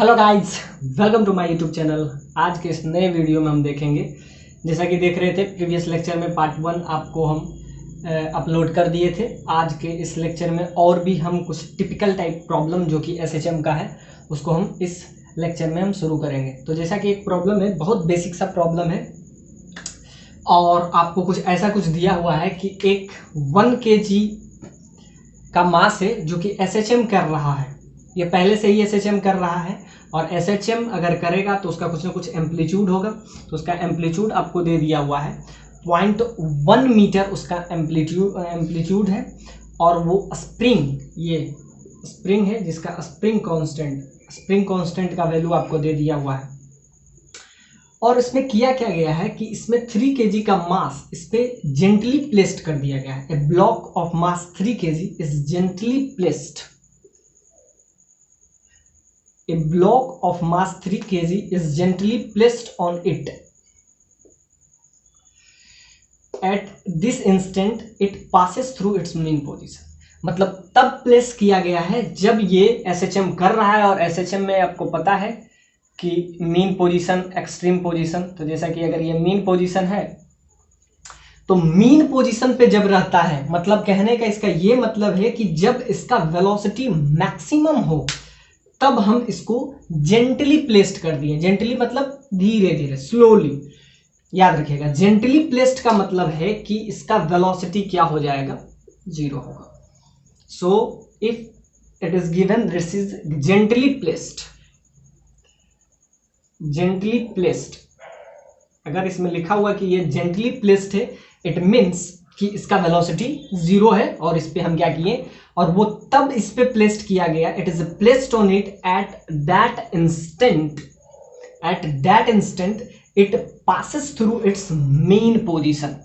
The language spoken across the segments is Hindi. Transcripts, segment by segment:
Hello guys, welcome to my YouTube channel. आज के इस नए वीडियो में हम देखेंगे, जैसा कि देख रहे थे प्रीवियस लेक्चर में पार्ट 1 आपको हम अपलोड कर दिए थे। आज के इस लेक्चर में और भी हम कुछ टिपिकल टाइप प्रॉब्लम जो कि एसएचएम का है उसको हम इस लेक्चर में हम शुरू करेंगे। तो जैसा कि एक प्रॉब्लम है, बहुत बेसिक सा प्रॉब्लम है और आपको कुछ ऐसा कुछ दिया हुआ है कि एक 1 kg का मास है जो कि एसएचएम कर रहा है। ये पहले से ही एसएचएम कर रहा है और एसएचएम अगर करेगा तो उसका कुछ ना कुछ एम्पलीट्यूड होगा। तो उसका एम्पलीट्यूड आपको दे दिया हुआ है 0.1 मीटर उसका एम्पलीट्यूड है और वो ये स्प्रिंग है जिसका स्प्रिंग कांस्टेंट का वैल्यू आपको दे दिया हुआ है। और इसमें किया क्या गया है कि इसमें 3 kg का मास इस पे जेंटली प्लेस्ड कर दिया गया है। A block of mass 3 kg is gently placed. A block of mass 3 kg is gently placed on it. At this instant, it passes through its mean position. मतलब तब प्लेस किया गया है जब ये एसएचएम कर रहा है और एसएचएम में आपको पता है कि मीन पोजीशन, एक्सट्रीम पोजीशन। तो जैसा कि अगर ये मीन पोजीशन है तो मीन पोजीशन पे जब रहता है, मतलब कहने का इसका ये मतलब है कि जब इसका वेलोसिटी मैक्सिमम हो तब हम इसको जेंटली प्लेस्ड कर दिए। जेंटली मतलब धीरे धीरे, स्लोली। याद रखिएगा, जेंटली प्लेस्ड का मतलब है कि इसका वेलोसिटी क्या हो जाएगा, 0 होगा। So if it is given this is gently placed, अगर इसमें लिखा हुआ कि ये जेंटली प्लेस्ड है, इट मीन्स कि इसका वेलोसिटी 0 है और इस पे हम क्या किए, और वो तब इस पे प्लेस्ड किया गया। It is placed on it at that instant it passes through it's main position.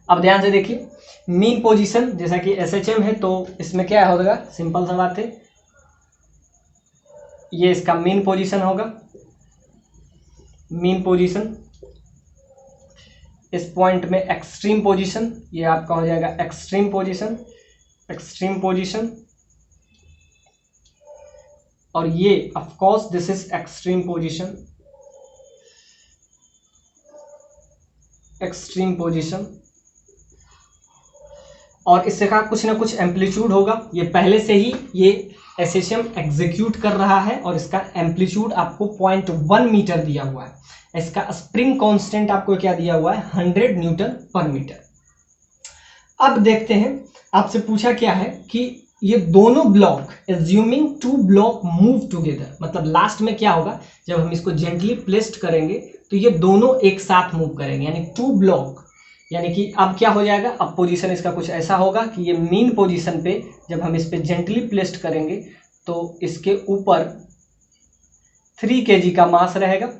अब ध्यान से देखिए, मेन पोजीशन जैसा कि एसएचएम है तो इसमें क्या होगा, सिंपल सा बात है, ये इसका मेन पोजीशन होगा। मेन पोजीशन इस पॉइंट में एक्सट्रीम पोजीशन, ये आपका हो जाएगा एक्सट्रीम पोजीशन और ये of course this is extreme position और इससे का कुछ ना कुछ एम्पलीट्यूड होगा। ये पहले से ही ये एसएचएम एग्जीक्यूट कर रहा है और इसका एम्पलीट्यूड आपको 0.1 मीटर दिया हुआ है। इसका स्प्रिंग कांस्टेंट आपको क्या दिया हुआ है, 100 न्यूटन पर मीटर। अब देखते हैं, आपसे पूछा क्या है कि ये दोनों block, assuming 2 block move together, मतलब लास्ट में क्या होगा, जब हम इसको जेंटली प्लेस्ड करेंगे तो ये दोनों एक साथ मूव करेंगे, यानी 2 ब्लॉक। यानी कि अब क्या हो जाएगा, अब पोजीशन इसका कुछ ऐसा होगा कि ये मीन पोजीशन पे जब हम इस पे जेंटली प्लेस्ड करेंगे तो इसके ऊपर 3 kg का मास रहेगा।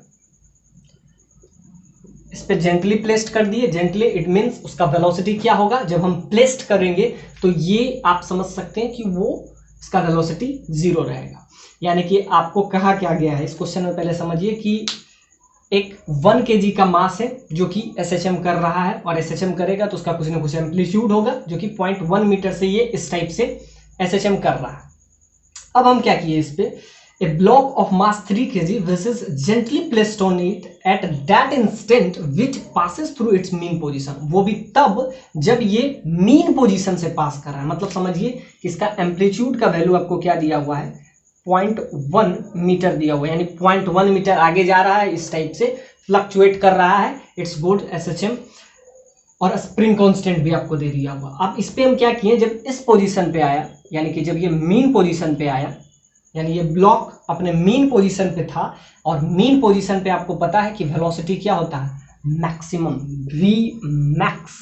इस पे जेंटली प्लेस्ड कर दिए। जेंटली इट मीन्स उसका वेलोसिटी क्या होगा, जब हम प्लेस्ड करेंगे तो ये आप समझ सकते हैं कि वो इसका वेलोसिटी 0 रहेगा। यानी कि आपको कहा क्या गया है, इस क्वेश्चन में पहले समझिए कि एक 1 kg का मास है जो कि एसएचएम कर रहा है और एसएचएम करेगा तो उसका कुछ ना कुछ एम्पलीट्यूड होगा जो कि 0.1 मीटर से ये इस टाइप से एसएचएम कर रहा है। अब हम क्या किए, इस पे A block of mass 3 kg which is gently placed on it at that instant which passes through its mean position। वो भी तब जब ये mean position से पास कर रहा है। मतलब समझिए कि इसका एम्पलीट्यूड का वैल्यू आपको क्या दिया हुआ है, 0.1 मीटर दिया हुआ है, यानी 0.1 मीटर आगे जा रहा है, इस टाइप से फ्लक्चुएट कर रहा है। इट्स गुड एसएचएम और स्प्रिंग कांस्टेंट भी आपको दे दिया हुआ। अब इस पे हम क्या किए, जब इस पोजीशन पे आया, यानी कि जब ये मीन पोजीशन पे आया, यानी ये ब्लॉक अपने मीन पोजीशन पे था और मीन पोजीशन पे आपको पता है कि वेलोसिटी क्या होता है, maximum, v max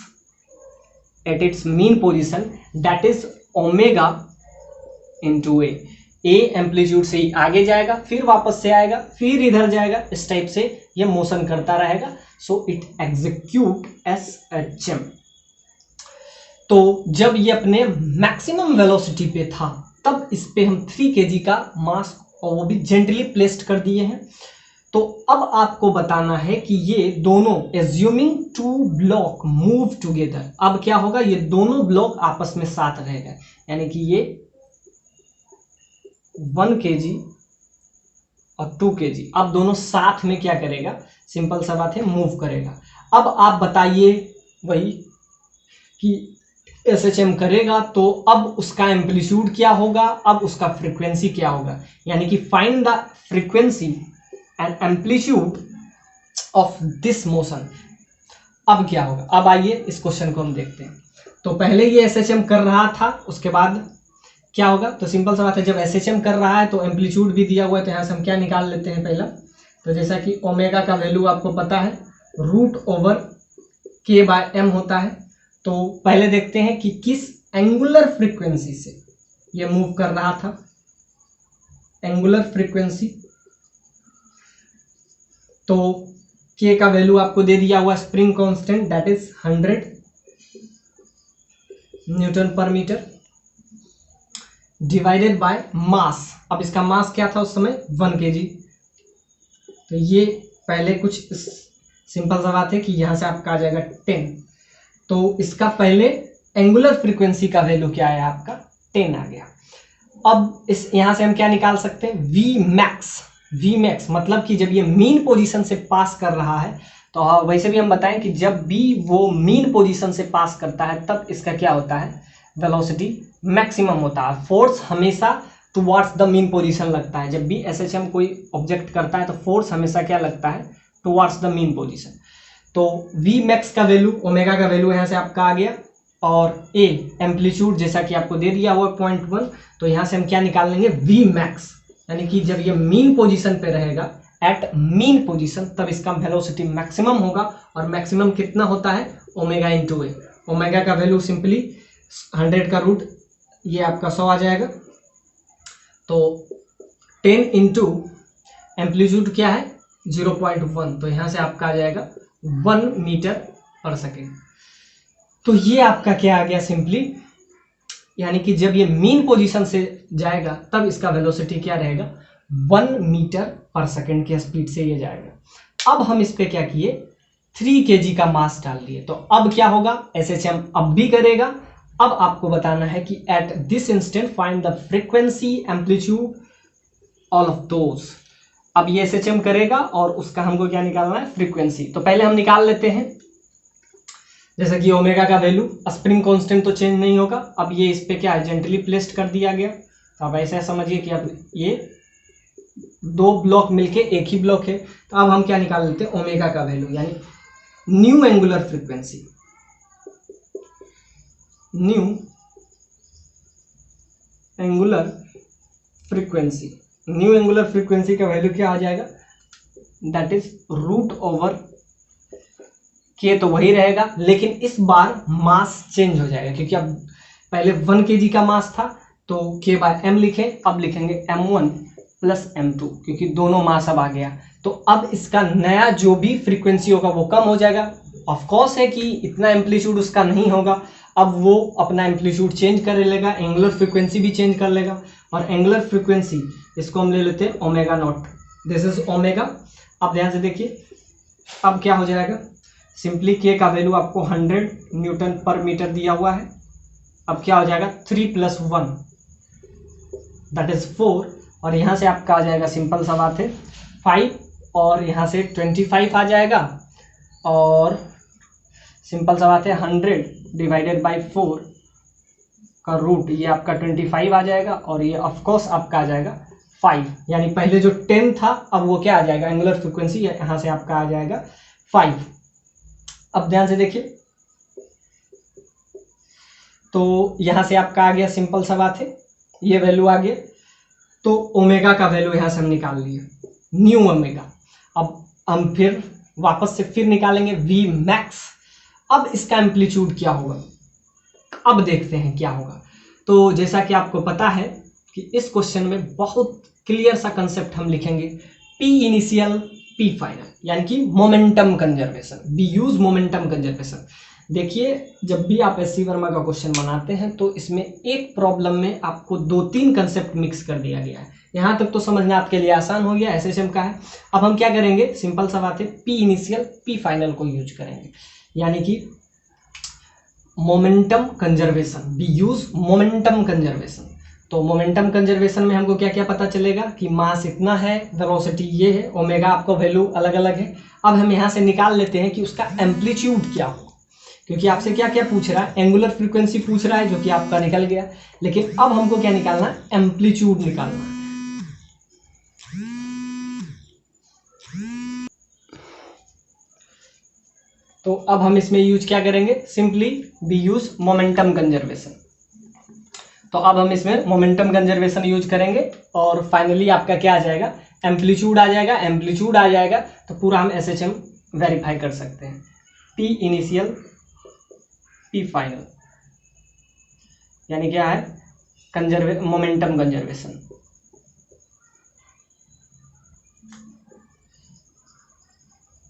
at its mean position, that is omega into A. Amplitude से ही आगे जाएगा, फिर वापस से आएगा, फिर इधर जाएगा, इस टाइप से ये मोशन करता रहेगा। So it execute SHM. तो जब ये अपने मैक्सिमम वेलोसिटी पे था तब इस पे हम 3 kg का मास और वो भी जेंटली प्लेस्ड कर दिए हैं। तो अब आपको बताना है कि ये दोनों, एज्यूमिंग 2 ब्लॉक मूव टुगेदर, अब क्या होगा, ये दोनों ब्लॉक आपस में साथ रहेगा। यानी कि ये 1 kg और 2 kg, अब दोनों साथ में क्या करेगा, सिंपल सा बात है, मूव करेगा। अब आप बताइए वही कि SHM करेगा तो अब उसका एम्पलीट्यूड क्या होगा, अब उसका फ्रीक्वेंसी क्या होगा, यानी कि find the frequency and amplitude of this motion. अब क्या होगा, अब आइए इस क्वेश्चन को हम देखते हैं। तो पहले ये SHM कर रहा था, उसके बाद क्या होगा, तो सिंपल सा बात है, जब SHM कर रहा है तो एम्पलीट्यूड भी दिया हुआ है, तो यहाँ से हम क्या निकाल लेते हैं पहला, तो जैसा कि ओमेगा का वैल्यू आपको पता है √/k/m होता है। तो पहले देखते हैं कि किस एंगुलर फ्रीक्वेंसी से ये मूव कर रहा था, एंगुलर फ्रीक्वेंसी। तो k का वैल्यू आपको दे दिया हुआ spring constant, that is 100 Nm/m divided by mass. अब इसका मास क्या था उस समय, 1 kg। तो ये पहले कुछ सिंपल सा बात है कि यहां से आपका आ जाएगा 10। तो इसका पहले एंगुलर फ्रीक्वेंसी का वैल्यू क्या है आपका, 10 आ गया। अब इस यहां से हम क्या निकाल सकते हैं, वी मैक्स मतलब कि जब ये मीन पोजीशन से पास कर रहा है, तो वैसे भी हम बताएं कि जब भी वो मीन पोजीशन से पास करता है तब इसका क्या होता है, वेलोसिटी मैक्सिमम होता है। फोर्स हमेशा टुवर्ड्स द मीन पोजीशन लगता है, जब भी SHM कोई ऑब्जेक्ट करता है तो फोर्स हमेशा क्या लगता है, टुवर्ड्स द मीन पोजीशन। तो वी मैक्स का वैल्यू, ओमेगा का वैल्यू यहाँ से आपका आ गया, और ए एम्पलीट्यूड जैसा कि आपको दे दिया हुआ 0.1, तो यहाँ से हम क्या निकाल लेंगे, वी मैक्स, यानी कि जब ये मीन पोजीशन पे रहेगा, एट मीन पोजीशन, तब इसका वेलोसिटी मैक्सिमम होगा। और मैक्सिमम कितना होता है, ओमेगा इंटू ए। ओमेगा का वैल्यू सिंपली 100 का रूट ये आपका 100 आ जाएगा। तो 10 इंटू एम्पलीट्यूड क्या है 0.1, तो यहाँ से आपका आ जाएगा 1 मीटर/सेकेंड। तो ये आपका क्या आ गया सिंपली, यानी कि जब ये मीन पोजीशन से जाएगा तब इसका वेलोसिटी क्या रहेगा, 1 मीटर/सेकेंड की स्पीड से ये जाएगा। अब हम इस पे क्या किए, 3 kg का मास डाल दिए। तो अब क्या होगा, SHM अब भी करेगा। अब आपको बताना है कि at this instant find the frequency, amplitude, all of those. अब ये SHM करेगा और उसका हमको क्या निकालना है, फ्रीक्वेंसी। तो पहले हम निकाल लेते हैं, जैसा कि ओमेगा का वैल्यू, स्प्रिंग कांस्टेंट तो चेंज नहीं होगा। अब ये इस पे क्या है, जेंटली प्लेस्ड कर दिया गया। तो अब ऐसा समझिए कि अब ये 2 ब्लॉक मिलके एक ही ब्लॉक है। तो अब हम क्या निकाल लेते हैं, ओमेगा का वैल्यू, यानी new angular frequency. New angular frequency, new angular frequency का वैल्यू क्या आ जाएगा, दैट इज √/k। तो वही रहेगा, लेकिन इस बार मास चेंज हो जाएगा, क्योंकि अब पहले 1 kg का मास था तो k/m लिखें, अब लिखेंगे m1 + m2, क्योंकि दोनों मास अब आ गया। तो अब इसका नया जो भी फ्रीक्वेंसी होगा वो कम हो जाएगा। ऑफ कोर्स है कि इतना एम्पलीट्यूड उसका नहीं होगा, अब वो अपना एम्पलीट्यूड चेंज कर लेगा, एंगुलर फ्रीक्वेंसी भी चेंज कर लेगा। और एंगुलर फ्रीक्वेंसी इसको हम ले लेते हैं ω0, दिस इज ओमेगा। अब ध्यान से देखिए, अब क्या हो जाएगा, सिंपली k का वैल्यू आपको 100 Nm/m दिया हुआ है। अब क्या हो जाएगा, 3 + 1 दैट इज 4, और यहाँ से आपका आ जाएगा, सिंपल सा बात है, 5, और यहाँ से 25 आ जाएगा, और सिंपल सा बात है 100 डिवाइडेड बाई 4 का रूट, ये आपका 25 आ जाएगा, और ये ऑफकोर्स आपका आ जाएगा 5, यानी पहले जो 10 था अब वो क्या आ जाएगा, एंगुलर फ्रीक्वेंसी यहाँ से आपका आ जाएगा 5। अब ध्यान से देखिए, तो यहाँ से आपका आ गया, सिंपल सा बात है, ये वैल्यू आ गया। तो ओमेगा का वैल्यू यहाँ से हम निकाल लिए, न्यू ओमेगा। अब हम फिर वापस से फिर निकालेंगे वी मैक्स। अब इसका एम्पलीट्यूड क्या होगा, अब देखते हैं क्या होगा। तो जैसा कि आपको पता है कि इस क्वेश्चन में बहुत क्लियर सा कंसेप्ट हम लिखेंगे, पी इनिशियल पी फाइनल, यानी कि momentum conservation. We use momentum conservation. देखिए, जब भी आप SC वर्मा का क्वेश्चन बनाते हैं तो इसमें एक प्रॉब्लम में आपको 2-3 कंसेप्ट मिक्स कर दिया गया है। यहाँ तक तो समझना आपके लिए आसान हो गया, SHM का है। अब हम क्या करेंगे, सिंपल सा बात है, पी इनिशियल पी फाइनल को यूज करेंगे, यानी कि momentum conservation. We use momentum conservation. तो मोमेंटम कंजर्वेशन में हमको क्या क्या पता चलेगा कि मास इतना है, वेलोसिटी ये है, ओमेगा आपको वैल्यू अलग अलग है। अब हम यहाँ से निकाल लेते हैं कि उसका एम्पलीट्यूड क्या हो, क्योंकि आपसे क्या क्या पूछ रहा है, एंगुलर फ्रीक्वेंसी पूछ रहा है जो कि आपका निकल गया, लेकिन अब हमको क्या निकालना है, एम्पलीट्यूड निकालना है। तो अब हम इसमें यूज क्या करेंगे, simply we use momentum conservation. तो अब हम इसमें मोमेंटम कंजर्वेशन यूज करेंगे और फाइनली आपका क्या आ जाएगा, एम्पलीट्यूड आ जाएगा। एम्पलीट्यूड आ जाएगा तो पूरा हम SHM वेरीफाई कर सकते हैं, P इनिशियल P फाइनल, यानी क्या है, मोमेंटम कंजर्वेशन।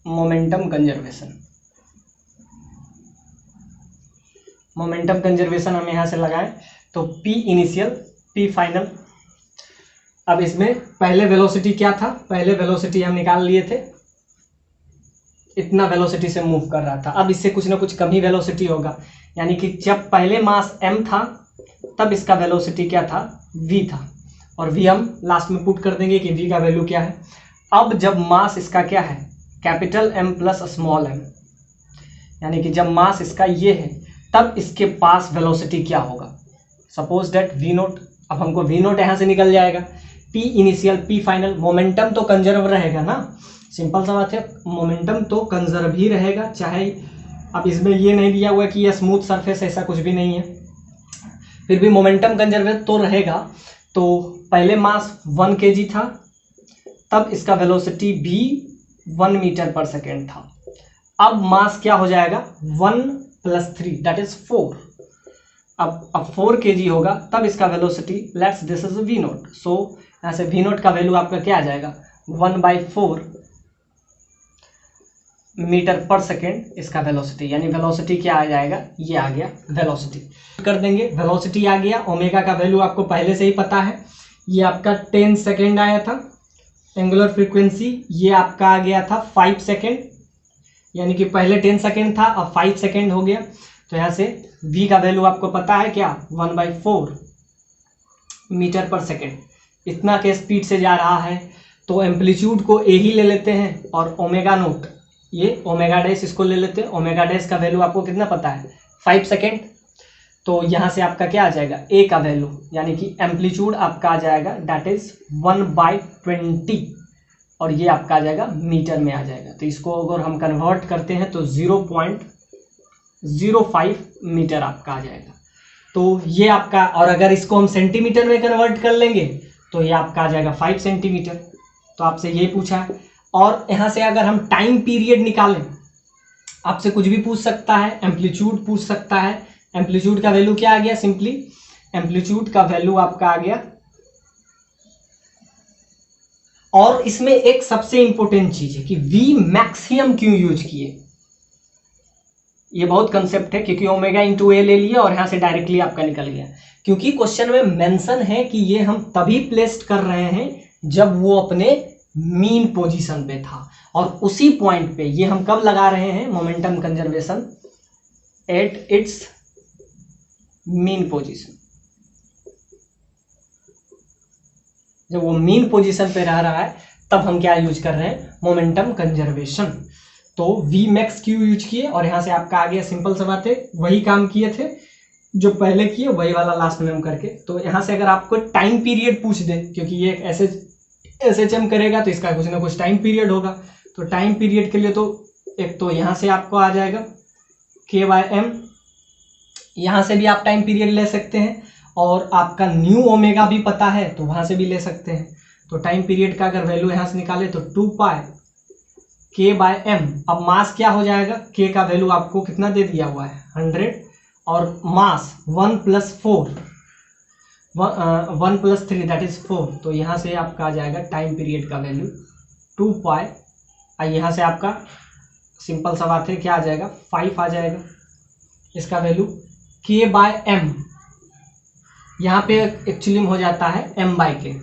मोमेंटम कंजर्वेशन हम यहां से लगाए तो P इनिशियल P फाइनल। अब इसमें पहले वेलोसिटी क्या था, पहले वेलोसिटी हम निकाल लिए थे, इतना वेलोसिटी से मूव कर रहा था। अब इससे कुछ ना कुछ कम ही वेलोसिटी होगा, यानी कि जब पहले मास m था तब इसका वेलोसिटी क्या था, v था, और v हम लास्ट में पुट कर देंगे कि v का वैल्यू क्या है। अब जब मास इसका क्या है, capital M plus small m, यानी कि जब मास इसका ये है तब इसके पास वेलोसिटी क्या होगा, सपोज दैट v नोट। अब हमको v नोट यहाँ से निकल जाएगा, p initial P final. Momentum तो कंजर्व रहेगा ना, सिंपल सा बात है, मोमेंटम तो कंजर्व ही रहेगा, चाहे अब इसमें ये नहीं दिया हुआ कि ये स्मूथ सरफेस, ऐसा कुछ भी नहीं है, फिर भी मोमेंटम कंजर्व तो रहेगा। तो पहले मास 1 kg था, तब इसका वेलोसिटी भी 1 मीटर पर सेकेंड था। अब मास क्या हो जाएगा, 1 + 3 दैट इज 4। अब 4 kg होगा तब इसका velocity, let's this is v naught, so यहाँ से v नोट का वैल्यू आपका क्या आ जाएगा, 1/4 मीटर पर सेकेंड इसका वेलोसिटी, यानी वेलोसिटी क्या आ जाएगा, ये आ गया वेलोसिटी। कर देंगे, वेलोसिटी आ गया, ओमेगा का वैल्यू आपको पहले से ही पता है, ये आपका 10 सेकेंड आया था। एंगुलर फ्रीक्वेंसी ये आपका आ गया था 5 सेकेंड, यानी कि पहले 10 सेकेंड था, अब 5 सेकेंड हो गया। तो यहाँ से v का वैल्यू आपको पता है क्या, 1/4 मीटर पर सेकेंड, इतना के स्पीड से जा रहा है। तो एम्पलीट्यूड को a ही ले लेते हैं, और ओमेगा नोट, ये ओमेगा डैश इसको ले लेते हैं। ओमेगा डैश का वैल्यू आपको कितना पता है, 5 सेकेंड। तो यहाँ से आपका क्या आ जाएगा, a का वैल्यू, यानी कि एम्पलीट्यूड आपका आ जाएगा दैट इज 1/20, और ये आपका आ जाएगा मीटर में आ जाएगा। तो इसको अगर हम कन्वर्ट करते हैं तो 0.05 मीटर आपका आ जाएगा। तो ये आपका, और अगर इसको हम सेंटीमीटर में कन्वर्ट कर लेंगे तो ये आपका आ जाएगा 5 सेंटीमीटर। तो आपसे ये पूछा है। और यहाँ से अगर हम टाइम पीरियड निकालें, आपसे कुछ भी पूछ सकता है, एम्पलीट्यूड पूछ सकता है। एम्पलीट्यूड का वैल्यू क्या आ गया, सिंपली एम्पलीट्यूड का वैल्यू आपका आ गया। और इसमें एक सबसे इंपॉर्टेंट चीज है कि V मैक्स ही हम क्यों यूज किए, ये बहुत कंसेप्ट है, क्योंकि ओमेगा इंटू ए ले लिया और यहां से डायरेक्टली आपका निकल गया, क्योंकि क्वेश्चन में मेंशन है कि ये हम तभी प्लेस्ड कर रहे हैं जब वो अपने मीन पोजीशन पे था, और उसी पॉइंट पे ये हम कब लगा रहे हैं, momentum conservation at its mean position, जब वो मीन पोजीशन पे रह रहा है तब हम क्या यूज कर रहे हैं, मोमेंटम कंजर्वेशन। तो V मैक्स क्यों यूज किए, और यहां से आपका आ गया, सिंपल सा बात है, वही काम किए थे जो पहले किए, वही वाला लास्ट में हम करके। तो यहां से अगर आपको टाइम पीरियड पूछ दे, क्योंकि ये SHM करेगा तो इसका कुछ ना कुछ टाइम पीरियड होगा, तो टाइम पीरियड के लिए तो एक तो यहां से आपको आ जाएगा K/M, यहां से भी आप टाइम पीरियड ले सकते हैं, और आपका न्यू ओमेगा भी पता है तो वहां से भी ले सकते हैं। तो टाइम पीरियड का अगर वैल्यू यहां से निकाले तो 2π K/M। अब मास क्या हो जाएगा, K का वैल्यू आपको कितना दे दिया हुआ है, 100, और मास 1 + 4 1 + 3 दैट इज 4। तो यहाँ से आपका आ जाएगा टाइम पीरियड का वैल्यू 2π, यहाँ से आपका सिंपल सा बात है क्या आ जाएगा, 5 आ जाएगा इसका वैल्यू। K/M यहाँ पे एक्चुअली हो जाता है M/K,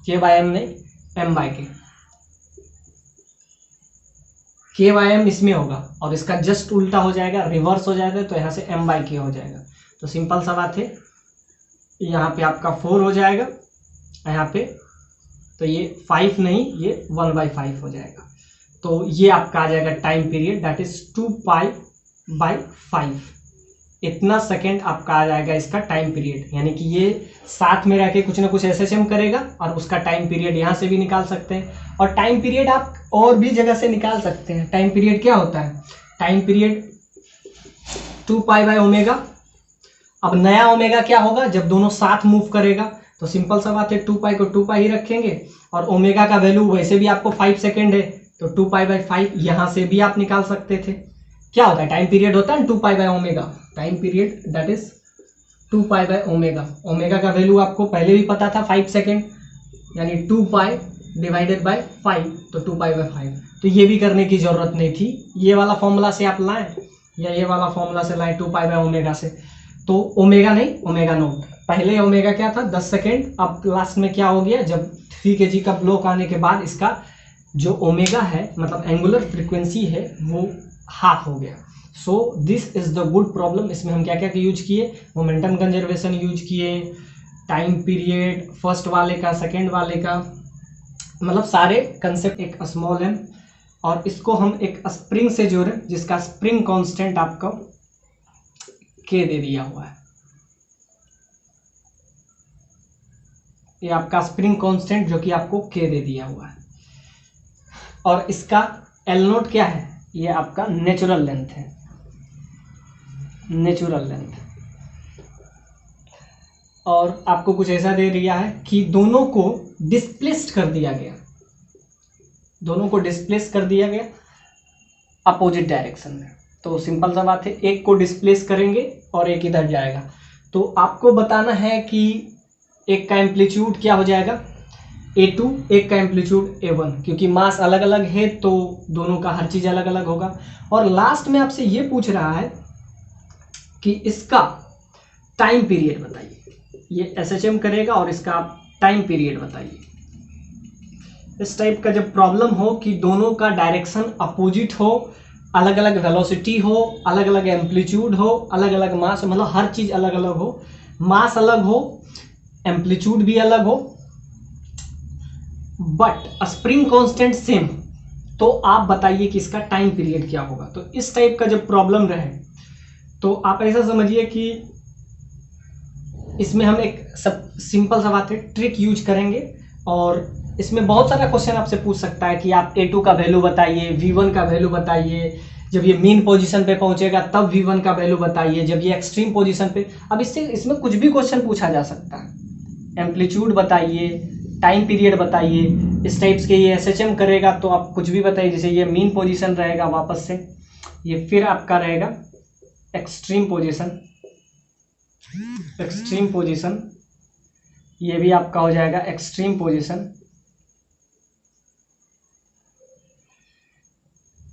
K/M नहीं M/K, K/M इसमें होगा और इसका जस्ट उल्टा हो जाएगा, रिवर्स हो जाएगा, तो यहाँ से M/K हो जाएगा। तो सिंपल सा बात है यहाँ पे आपका 4 हो जाएगा, यहाँ पे तो ये 5 नहीं, ये 1/5 हो जाएगा। तो ये आपका आ जाएगा टाइम पीरियड, दैट इज 2π/5। इतना सेकेंड आपका आ जाएगा इसका टाइम पीरियड। यानी कि ये साथ में रह के कुछ ना कुछ SHM करेगा और उसका टाइम पीरियड यहाँ से भी निकाल सकते हैं। और टाइम पीरियड आप और भी जगह से निकाल सकते हैं। टाइम पीरियड क्या होता है? Time period 2π/ω। अब नया ओमेगा क्या होगा? जब दोनों साथ मूव करेगा तो सिंपल सा बात है, 2π को 2π ही रखेंगे और ओमेगा का वैल्यू वैसे भी आपको 5 सेकेंड है, तो 2π/5 यहाँ से भी आप निकाल सकते थे। क्या होता है? टाइम पीरियड होता है 2π/ω। Time period that is 2π/ω। Omega का वैल्यू आपको पहले भी पता था 5 सेकेंड, यानी 2π/5, तो 2π/5। तो ये भी करने की जरूरत नहीं थी, ये वाला फॉर्मूला से आप लाएं या ये वाला फॉर्मूला से लाएं 2π/ω से। तो ओमेगा नहीं, ओमेगा नॉट। पहले ओमेगा क्या था? 10 सेकेंड। अब लास्ट में क्या हो गया? जब 3 kg का ब्लॉक आने के बाद इसका जो ओमेगा है, मतलब एंगुलर फ्रीक्वेंसी है, वो हाफ हो गया। सो this is the good problem. इसमें हम क्या क्या यूज किए? मोमेंटम कंजर्वेशन यूज किए, टाइम पीरियड फर्स्ट वाले का, सेकेंड वाले का, मतलब सारे कंसेप्ट एक स्मॉल m, और इसको हम एक स्प्रिंग से जोड़े जिसका स्प्रिंग कांस्टेंट आपका k दे दिया हुआ है। ये आपका स्प्रिंग कांस्टेंट जो कि आपको k दे दिया हुआ है। और इसका L0 क्या है? ये आपका नेचुरल लेंथ है, नेचुरल लेंथ। और आपको कुछ ऐसा दे दिया है कि दोनों को डिस्प्लेस्ड कर दिया गया, दोनों को डिस्प्लेस कर दिया गया अपोजिट डायरेक्शन में। तो सिंपल सा बात है, एक को डिस्प्लेस करेंगे और एक इधर जाएगा। तो आपको बताना है कि एक का एम्पलीट्यूड क्या हो जाएगा? A2, एक का एम्पलीट्यूड A1, क्योंकि मास अलग अलग है तो दोनों का हर चीज अलग अलग होगा। और लास्ट में आपसे ये पूछ रहा है कि इसका टाइम पीरियड बताइए। ये SHM करेगा और इसका आप टाइम पीरियड बताइए। इस टाइप का जब प्रॉब्लम हो कि दोनों का डायरेक्शन अपोजिट हो, अलग अलग वेलोसिटी हो, अलग अलग एम्पलीट्यूड हो, अलग अलग मास, मतलब हर चीज अलग अलग हो, मास अलग हो, एम्पलीट्यूड भी अलग हो, बट स्प्रिंग कांस्टेंट सेम, तो आप बताइए कि इसका टाइम पीरियड क्या होगा। तो इस टाइप का जब प्रॉब्लम रहे तो आप ऐसा समझिए कि इसमें हम एक सब सिंपल सा बात है, ट्रिक यूज करेंगे। और इसमें बहुत सारा क्वेश्चन आपसे पूछ सकता है कि आप A2 का वैल्यू बताइए, V1 का वैल्यू बताइए, जब ये मीन पोजीशन पे पहुंचेगा तब V1 का वैल्यू बताइए, जब ये एक्सट्रीम पोजीशन पे। अब इसमें कुछ भी क्वेश्चन पूछा जा सकता है। एम्पलीट्यूड बताइए, टाइम पीरियड बताइए, इस टाइप्स के। ये SHM करेगा तो आप कुछ भी बताइए, जैसे ये मीन पोजीशन रहेगा, वापस से ये फिर आपका रहेगा एक्सट्रीम पोजीशन, एक्सट्रीम पोजीशन, ये भी आपका हो जाएगा एक्सट्रीम पोजीशन।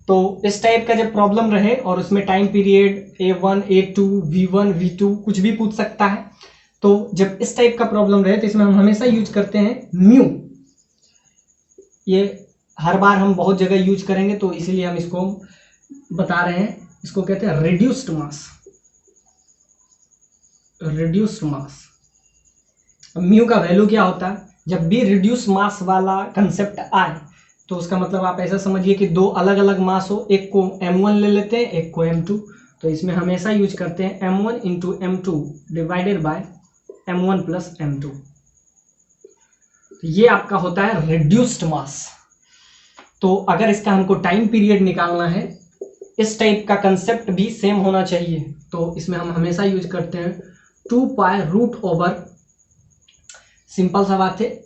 तो इस टाइप का जब प्रॉब्लम रहे और उसमें time period A1, A2, V1, V2 कुछ भी पूछ सकता है। तो जब इस टाइप का प्रॉब्लम रहे तो इसमें हम हमेशा यूज करते हैं म्यू। ये हर बार हम बहुत जगह यूज करेंगे तो इसीलिए हम इसको बता रहे हैं। इसको कहते हैं रिड्यूस्ड मास, रिड्यूस्ड मास। म्यू का वैल्यू क्या होता है? जब भी रिड्यूस मास वाला कंसेप्ट आए तो उसका मतलब आप ऐसा समझिए कि दो अलग अलग मास हो, एक को M1 ले लेते हैं, एक को M2। तो इसमें हमेशा यूज करते हैं M1 into M2 divided by M1 plus M2। तो ये आपका होता है रिड्यूस्ड मास। तो अगर इसका हमको टाइम पीरियड निकालना है, इस टाइप का कंसेप्ट भी सेम होना चाहिए, तो इसमें हम हमेशा यूज करते हैं 2π√, सिंपल सा बात है,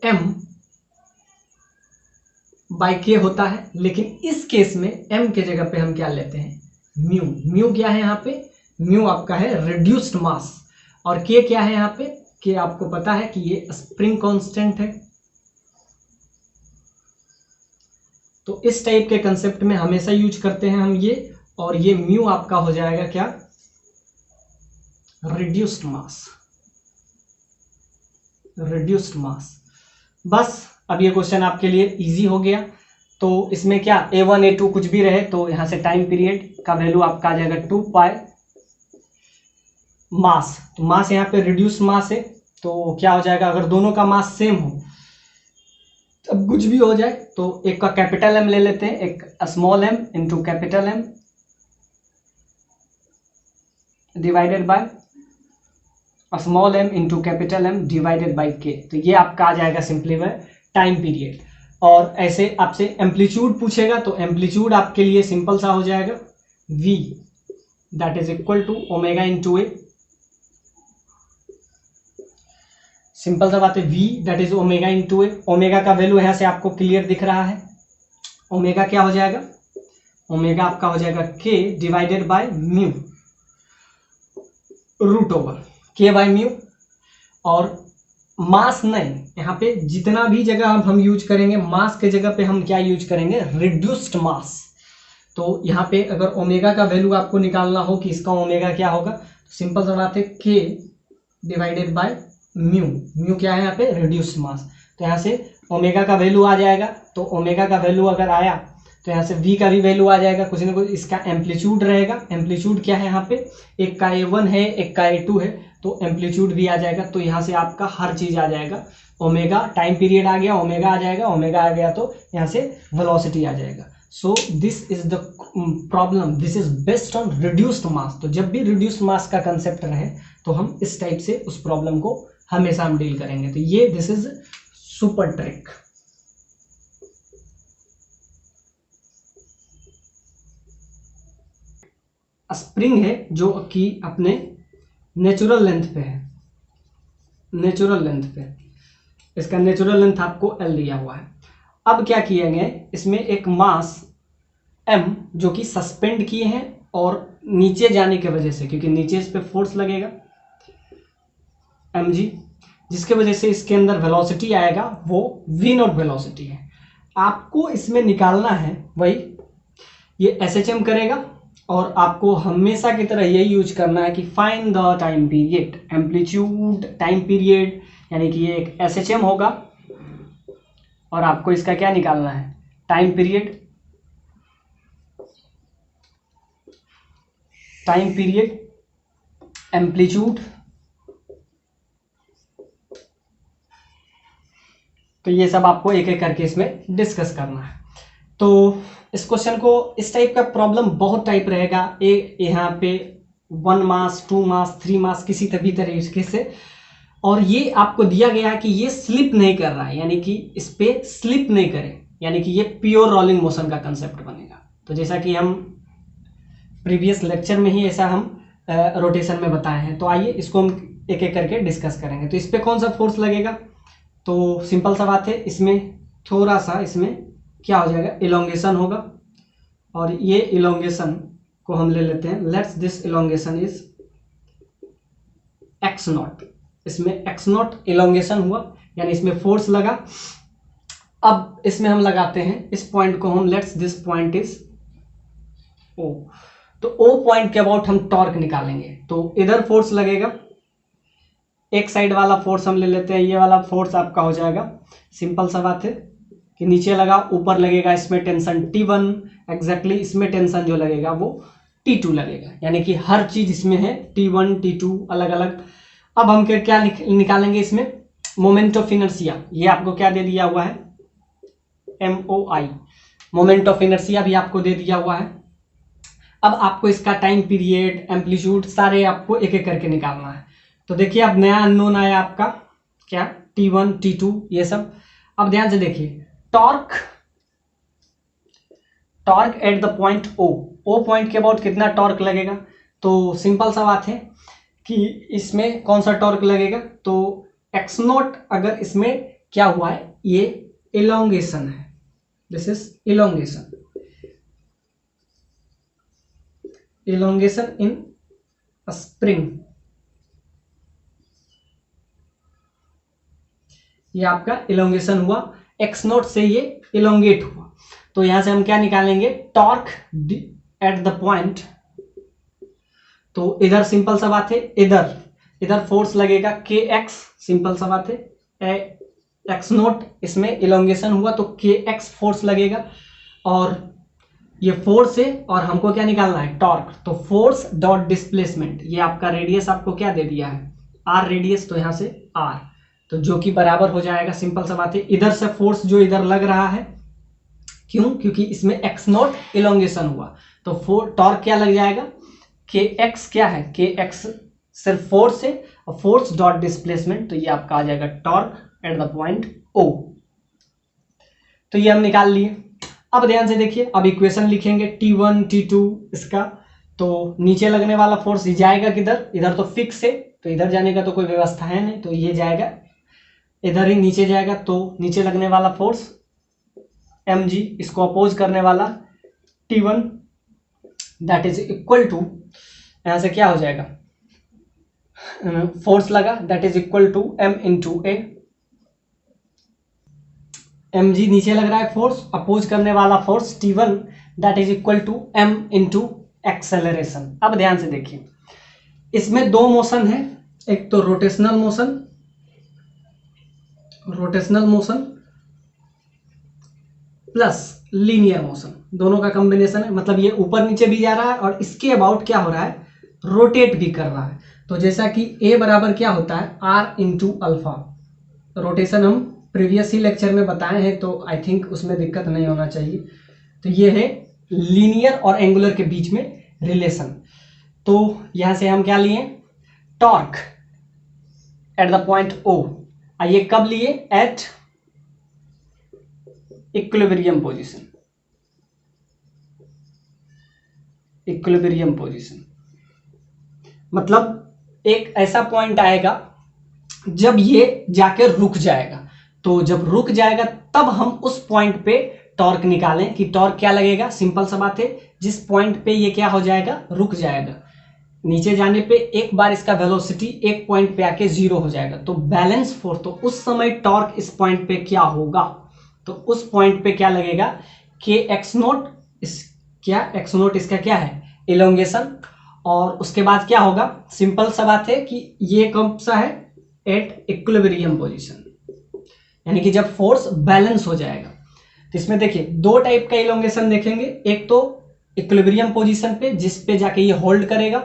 M/K होता है। लेकिन इस केस में M के जगह पे हम क्या लेते हैं? म्यू। म्यू क्या है यहाँ पे? म्यू आपका है रिड्यूस्ड मास। और K क्या है यहाँ पे? K आपको पता है कि ये स्प्रिंग कांस्टेंट है। तो इस टाइप के कंसेप्ट में हमेशा यूज करते हैं हम ये। और ये म्यू आपका हो जाएगा क्या? रिड्यूस्ड मास, रिड्यूस्ड मास। बस अब ये क्वेश्चन आपके लिए इजी हो गया। तो इसमें क्या A1, A2 कुछ भी रहे तो यहाँ से टाइम पीरियड का वैल्यू आपका आ जाएगा 2π। मास, तो मास यहाँ पे रिड्यूस मास है, तो क्या हो जाएगा, अगर दोनों का मास सेम हो, अब कुछ भी हो जाए, तो एक का कैपिटल एम ले लेते हैं, एक small m into capital M divided by small m into capital M divided by k. तो ये आपका आ जाएगा सिंपली बाय टाइम पीरियड। और ऐसे आपसे एम्पलीट्यूड पूछेगा तो एम्पलीट्यूड आपके लिए सिंपल सा हो जाएगा v that is equal to omega into a. Simple सा बात है, v that is omega into a. Omega का वैल्यू यहां से आपको क्लियर दिख रहा है। ओमेगा क्या हो जाएगा, ओमेगा आपका हो जाएगा k divided by mu root over k by mu. और मास नहीं, यहाँ पे जितना भी जगह हम यूज करेंगे मास के जगह पे हम क्या यूज करेंगे, रिड्यूस्ड मास। तो यहाँ पे अगर ओमेगा का वैल्यू आपको निकालना हो कि इसका ओमेगा क्या होगा, तो सिंपल सा बात है k divided by mu. Mu क्या है यहाँ पे, रिड्यूस्ड मास। तो यहाँ से ओमेगा का वैल्यू आ जाएगा। तो ओमेगा का वैल्यू अगर आया तो यहाँ से v का भी वैल्यू आ जाएगा, कुछ ना कुछ इसका एम्पलीट्यूड रहेगा। एम्पलीट्यूड क्या है यहाँ पे, एक का a1 है एक का a2 है, तो एम्पलीट्यूड भी आ जाएगा। तो यहाँ से आपका हर चीज आ जाएगा। ओमेगा टाइम पीरियड आ गया, ओमेगा आ जाएगा, ओमेगा आ गया तो यहाँ से वेलोसिटी आ जाएगा। So this is the problem, this is based on reduced mass. तो जब भी रिड्यूस्ड मास का कंसेप्ट रहे तो हम इस टाइप से उस प्रॉब्लम को हमेशा हम डील करेंगे। तो ये this is super trick. Spring है जो कि अपने नेचुरल लेंथ पे है, नेचुरल लेंथ पे, इसका नेचुरल लेंथ आपको L दिया हुआ है। अब क्या किए गए, इसमें एक मास M जो कि सस्पेंड किए हैं और नीचे जाने की वजह से, क्योंकि नीचे इस पे फोर्स लगेगा mg, जिसके वजह से इसके अंदर वेलोसिटी आएगा वो v नॉट वेलोसिटी है। आपको इसमें निकालना है वही, ये SHM करेगा और आपको हमेशा की तरह यही यूज करना है कि find the time period, amplitude time period, यानी कि ये एक SHM होगा और आपको इसका क्या निकालना है, time period, time period, amplitude. तो ये सब आपको एक एक करके इसमें डिस्कस करना है। तो इस क्वेश्चन को, इस टाइप का प्रॉब्लम बहुत टाइप रहेगा। यहाँ पे 1 मास 2 मास 3 मास किसी भी तरीके से, और ये आपको दिया गया है कि ये स्लिप नहीं कर रहा है, यानी कि इस पे स्लिप नहीं करे, यानी कि ये प्योर रोलिंग मोशन का कंसेप्ट बनेगा। तो जैसा कि हम प्रीवियस लेक्चर में ही ऐसा हम रोटेशन में बताए हैं। तो आइए इसको हम एक एक करके डिस्कस करेंगे। तो इस पे कौन सा फोर्स लगेगा, तो सिंपल सा बात है, इसमें थोड़ा सा इसमें क्या हो जाएगा, इलोंगेशन होगा। और ये इलोंगेशन को हम ले लेते हैं, let's this elongation is x not. इसमें x नॉट इलोंगेशन हुआ, यानी इसमें फोर्स लगा। अब इसमें हम लगाते हैं इस पॉइंट को हम, let's this point is O। तो O पॉइंट के अबाउट हम टॉर्क निकालेंगे। तो इधर फोर्स लगेगा, एक साइड वाला फोर्स हम ले लेते हैं, ये वाला फोर्स आपका हो जाएगा, सिंपल सा बात है कि नीचे लगा ऊपर लगेगा, इसमें टेंशन T1 एग्जैक्टली, इसमें टेंशन जो लगेगा वो T2 लगेगा, यानी कि हर चीज इसमें है T1 T2 अलग अलग। अब हम क्या निकालेंगे इसमें, मोमेंट ऑफ इनर्शिया, ये आपको क्या दे दिया हुआ है, MOI, मोमेंट ऑफ इनर्शिया भी आपको दे दिया हुआ है। अब आपको इसका टाइम पीरियड, एम्पलीट्यूड सारे आपको एक एक करके निकालना है। तो देखिए अब नया अननोन आया आपका क्या, T1 T2 ये सब। अब ध्यान से देखिए, torque, torque at the point O point के अबाउट कितना टॉर्क लगेगा। तो सिंपल सा बात है कि इसमें कौन सा टॉर्क लगेगा, तो x नॉट अगर इसमें क्या हुआ है, ये इलोंगेशन है, this is elongation, elongation in spring, ये आपका इलोंगेशन हुआ, x नॉट से ये इलोंगेट हुआ। तो यहां से हम क्या निकालेंगे, टॉर्क एट द पॉइंट। तो इधर सिंपल सा बात है, इधर फोर्स लगेगा kx, सिंपल सा बात है, x नॉट इसमें इलोंगेशन हुआ तो kx फोर्स लगेगा, और ये फोर्स है और हमको क्या निकालना है, टॉर्क। तो फोर्स डॉट डिस्प्लेसमेंट, ये आपका रेडियस आपको क्या दे दिया है, आर रेडियस, तो यहाँ से आर, तो जो कि बराबर हो जाएगा, सिंपल सा बात है, इधर से फोर्स जो इधर लग रहा है, क्यों, क्योंकि इसमें एक्स नॉट इलोंगेशन हुआ, तो टॉर्क क्या लग जाएगा, के एक्स क्या है, के एक्स सिर्फ फोर्स है और फोर्स डॉट डिस्प्लेसमेंट, तो ये आपका आ जाएगा torque at the point O. तो ये हम निकाल लिए। अब ध्यान से देखिए, अब इक्वेशन लिखेंगे T1 T2 इसका, तो नीचे लगने वाला फोर्स जाएगा किधर, इधर तो फिक्स है, तो इधर जाने का तो कोई व्यवस्था है नहीं, तो ये जाएगा इधर ही नीचे जाएगा, तो नीचे लगने वाला फोर्स mg, इसको अपोज करने वाला T1, that is equal to, यहां से क्या हो जाएगा, फोर्स लगा that is equal to m into a, mg नीचे लग रहा है फोर्स, अपोज करने वाला force T1 that is equal to m into acceleration. अब ध्यान से देखिए, इसमें दो मोशन है, एक तो rotational motion plus linear motion, दोनों का कॉम्बिनेशन है, मतलब ये ऊपर नीचे भी जा रहा है और इसके अबाउट क्या हो रहा है, रोटेट भी कर रहा है। तो जैसा कि a बराबर क्या होता है, r इंटू अल्फा, रोटेशन हम प्रीवियस ही लेक्चर में बताए हैं, तो आई थिंक उसमें दिक्कत नहीं होना चाहिए। तो ये है लीनियर और एंगुलर के बीच में रिलेशन। तो यहां से हम क्या लिए, torque at the point O, ये कब लिए, एट इक्विलिब्रियम पोजीशन, मतलब एक ऐसा पॉइंट आएगा जब ये जाके रुक जाएगा, तो जब रुक जाएगा तब हम उस पॉइंट पे टॉर्क निकालें कि टॉर्क क्या लगेगा, सिंपल सा बात है, जिस पॉइंट पे ये क्या हो जाएगा, रुक जाएगा, नीचे जाने पे एक बार इसका वेलोसिटी एक पॉइंट पे आके जीरो हो जाएगा, तो बैलेंस फोर्स, तो उस समय टॉर्क इस पॉइंट पे क्या होगा, तो उस पॉइंट पे क्या लगेगा, के एक्स नोट, एक्स नोट इसका क्या है, इलोंगेशन, और उसके बाद क्या होगा, सिंपल सा बात है कि ये कौन सा है, एट इक्विलिब्रियम पोजीशन, यानी कि जब फोर्स बैलेंस हो जाएगा। तो इसमें देखिए दो टाइप का इलोंगेशन देखेंगे, एक तो इक्विलिब्रियम पोजीशन पे, जिस पे जाके ये होल्ड करेगा,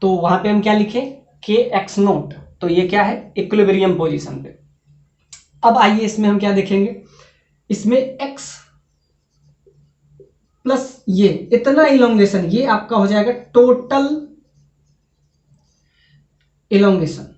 तो वहां पे हम क्या लिखें, के एक्स नोट, तो ये क्या है, इक्विलिब्रियम पोजीशन पे। अब आइए इसमें हम क्या देखेंगे, इसमें x प्लस ये इतना इलोंगेशन, ये आपका हो जाएगा टोटल इलोंगेशन,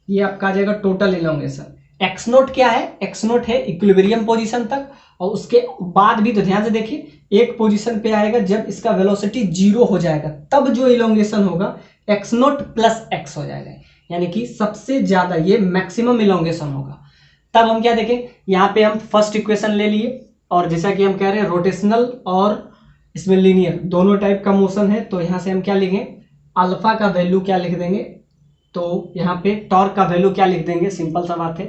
ये आपका आ जाएगा टोटल इलोंगेशन। एक्स नोट क्या है, एक्स नोट है इक्विलिब्रियम पोजीशन तक, और उसके बाद भी तो ध्यान से देखिए, एक पोजीशन पे आएगा जब इसका वेलोसिटी जीरो हो जाएगा, तब जो इलोंगेशन होगा एक्स नोट प्लस एक्स हो जाएगा, यानी कि सबसे ज्यादा ये मैक्सिमम इलोंगेशन होगा। तब हम क्या देखें, यहाँ पे हम फर्स्ट इक्वेशन ले लिए, और जैसा कि हम कह रहे हैं रोटेशनल और इसमें लीनियर दोनों टाइप का मोशन है, तो यहाँ से हम क्या लिखेंगे, अल्फा का वैल्यू क्या लिख देंगे, तो यहाँ पे टॉर्क का वैल्यू क्या लिख देंगे, सिंपल सा बात है,